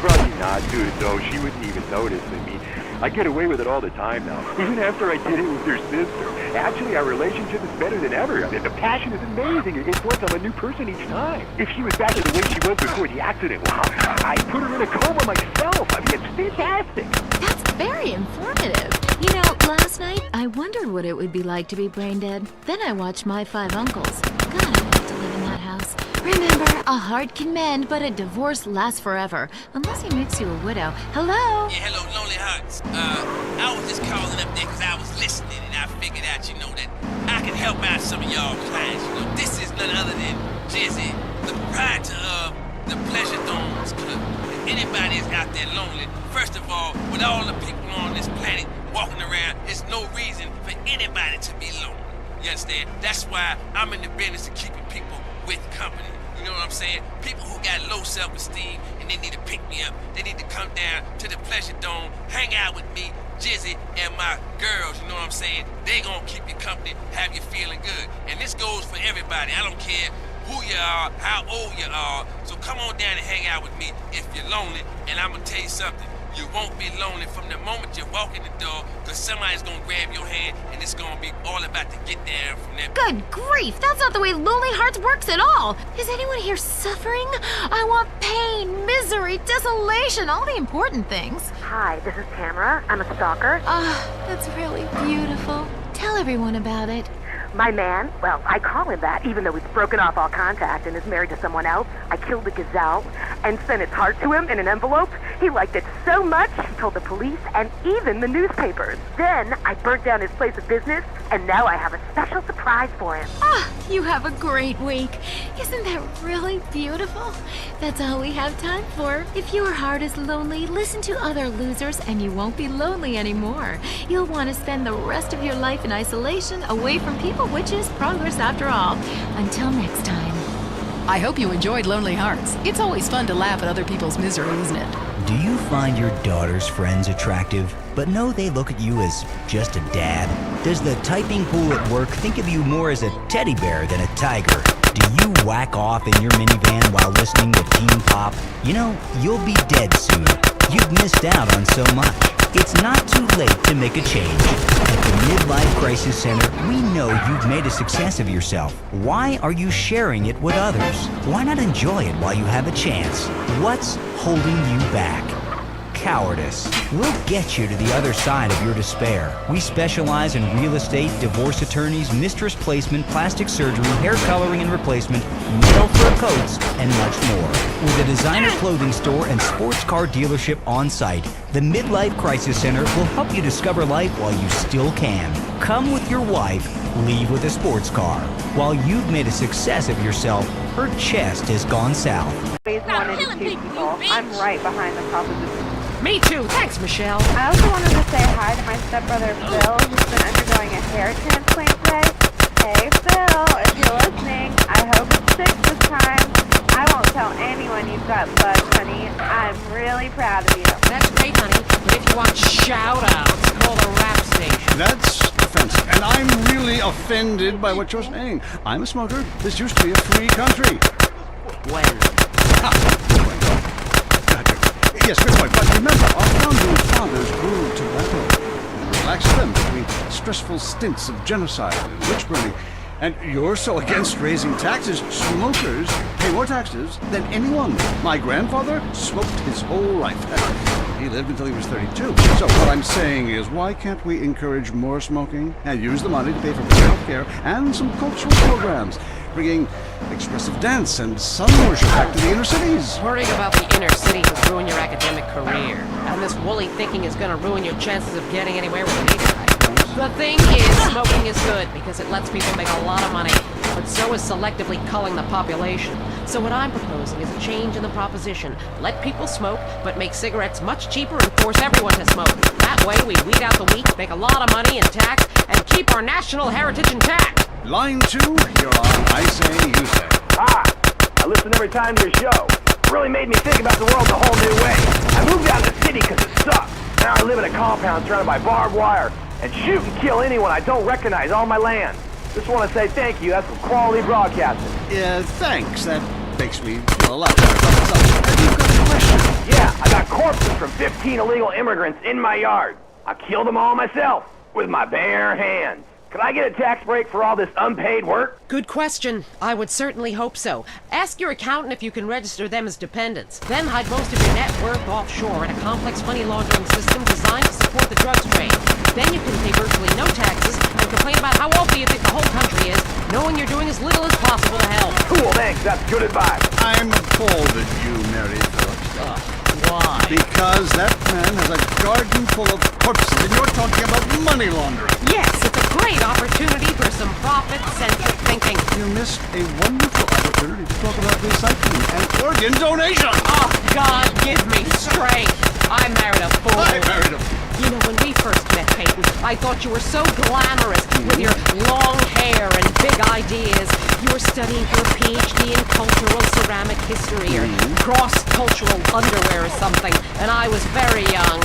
Probably not, dude. No, she wouldn't even notice. I mean, I get away with it all the time now. Even after I did it with your sister. Actually, our relationship is better than ever. I mean, the passion is amazing. It's like I'm a new person each time. If she was back to the way she was before the accident, wow, I put her in a coma myself. I mean, it's fantastic. That's very informative. You know, last night, I wondered what it would be like to be brain dead. Then I watched My 5 Uncles. God, I'd like to live in that house. Remember, a heart can mend, but a divorce lasts forever. Unless he makes you a widow. Hello? Yeah, hello, Lonely Hearts. I was just calling up there because I was listening and I figured out, that I can help out some of y'all clients. This is none other than Jizzy, the proprietor of the Pleasure Domes Club. If anybody is out there lonely, first of all, with all the people on this planet walking around, there's no reason for anybody to be lonely. You understand? That's why I'm in the business of keeping people with company. You know what I'm saying? People who got low self-esteem and they need to pick me up. They need to come down to the Pleasure Dome, hang out with me, Jizzy, and my girls. You know what I'm saying? They gonna keep you company, have you feeling good. And this goes for everybody. I don't care who you are, how old you are. So come on down and hang out with me if you're lonely. And I'm gonna tell you something. You won't be lonely from the moment you walk in the door, because somebody's gonna grab your hand, and it's gonna be all about to get there from that. Good grief, that's not the way Lonely Hearts works at all. Is anyone here suffering? I want pain, misery, desolation, all the important things. Hi, this is Tamara. I'm a stalker. That's really beautiful. Tell everyone about it. My man, well, I call him that, even though he's broken off all contact and is married to someone else. I killed the gazelle and sent its heart to him in an envelope. He liked it so much, he told the police and even the newspapers. Then I burnt down his place of business, and now I have a special surprise for him. You have a great week. Isn't that really beautiful? That's all we have time for. If your heart is lonely, listen to other losers and you won't be lonely anymore. You'll want to spend the rest of your life in isolation, away from people, which is progress after all. Until next time. I hope you enjoyed Lonely Hearts. It's always fun to laugh at other people's misery, isn't it? Do you find your daughter's friends attractive, but know they look at you as just a dad? Does the typing pool at work think of you more as a teddy bear than a tiger? Do you whack off in your minivan while listening to teen pop? You know, you'll be dead soon. You've missed out on so much. It's not too late to make a change. At the Midlife Crisis Center, we know you've made a success of yourself. Why are you sharing it with others? Why not enjoy it while you have a chance? What's holding you back? Cowardice. We'll get you to the other side of your despair. We specialize in real estate, divorce attorneys, mistress placement, plastic surgery, hair coloring and replacement, male fur coats, and much more. With a designer clothing store and sports car dealership on site, the Midlife Crisis Center will help you discover life while you still can. Come with your wife, leave with a sports car. While you've made a success of yourself, her chest has gone south. I'm right behind the proposition. Me too. Thanks, Michelle. I also wanted to say hi to my stepbrother Phil, who's been undergoing a hair transplant today. Hey Phil, if you're listening, I hope it's 6 this time. I won't tell anyone you've got buds, honey. I'm really proud of you. That's great, honey. But if you want shout-outs, call the rap station. That's offensive, and I'm really offended by what you're saying. I'm a smoker. This used to be a free country. When? Yes, good point. But remember, our founding fathers grew tobacco and relaxed them between stressful stints of genocide and witch burning. And you're so against raising taxes. Smokers pay more taxes than anyone. My grandfather smoked his whole life. He lived until he was 32. So what I'm saying is, why can't we encourage more smoking and use the money to pay for health care and some cultural programs, bringing expressive dance and sun worship back to the inner cities? Worrying about the inner city will ruin your academic career. And this woolly thinking is going to ruin your chances of getting anywhere with an guy. The thing is, smoking is good because it lets people make a lot of money, but so is selectively culling the population. So what I'm proposing is a change in the proposition. Let people smoke, but make cigarettes much cheaper and force everyone to smoke. That way we weed out the weak, make a lot of money in tax, and keep our national heritage intact. Line 2, you're on I Say, You Say. Hi, I listen every time to your show. It really made me think about the world in a whole new way. I moved out of the city because it sucks. Now I live in a compound surrounded by barbed wire and shoot and kill anyone I don't recognize on my land. Just want to say thank you. That's some quality broadcasting. Yeah, thanks. That makes me feel a lot better about myself. Have you got a question? Yeah, I got corpses from 15 illegal immigrants in my yard. I killed them all myself with my bare hands. Could I get a tax break for all this unpaid work? Good question. I would certainly hope so. Ask your accountant if you can register them as dependents. Then hide most of your net worth offshore in a complex money laundering system designed to support the drugs trade. Then you can pay virtually no taxes and complain about how wealthy you think the whole country is, knowing you're doing as little as possible to help. Cool, thanks. That's good advice. I'm appalled at you, Mary Phillips. Why? Because that man has a garden full of corpses and you're talking about money laundering. Yes, it's a great opportunity for some profit-centric thinking. You missed a wonderful opportunity to talk about recycling and organ donation. Oh, God, give me strength. I married a fool. I married a fool. You know, when we first met, Peyton, I thought you were so glamorous with your long hair and big ideas. You were studying for a PhD in cultural ceramic history or cross-cultural underwear or something, and I was very young,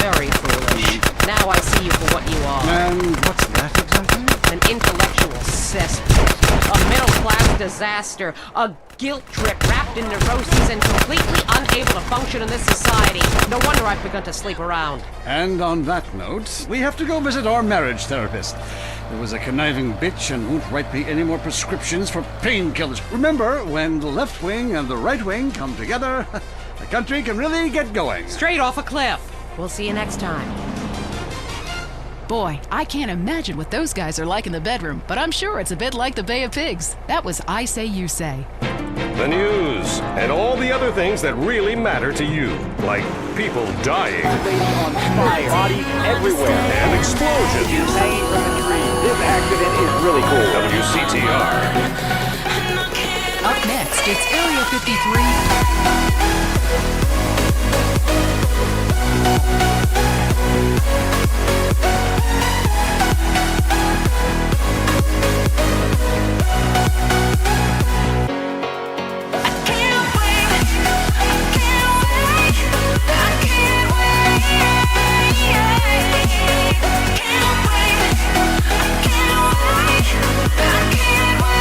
very foolish. Now I see you for what you are. And what's that exactly? An intellectual cesspit, a middle-class disaster, a guilt trip wrapped trapped in neuroses and completely unable to function in this society. No wonder I've begun to sleep around. And on that note, we have to go visit our marriage therapist. There was a conniving bitch and won't write me any more prescriptions for painkillers. Remember, when the left wing and the right wing come together, the country can really get going. Straight off a cliff. We'll see you next time. Boy, I can't imagine what those guys are like in the bedroom, but I'm sure it's a bit like the Bay of Pigs. That was I Say, You Say. The news, and all the other things that really matter to you, like people dying, on fire, bodies everywhere, and explosions. Hanging from a tree. This accident is really cool. WCTR. Up next, it's Area 53.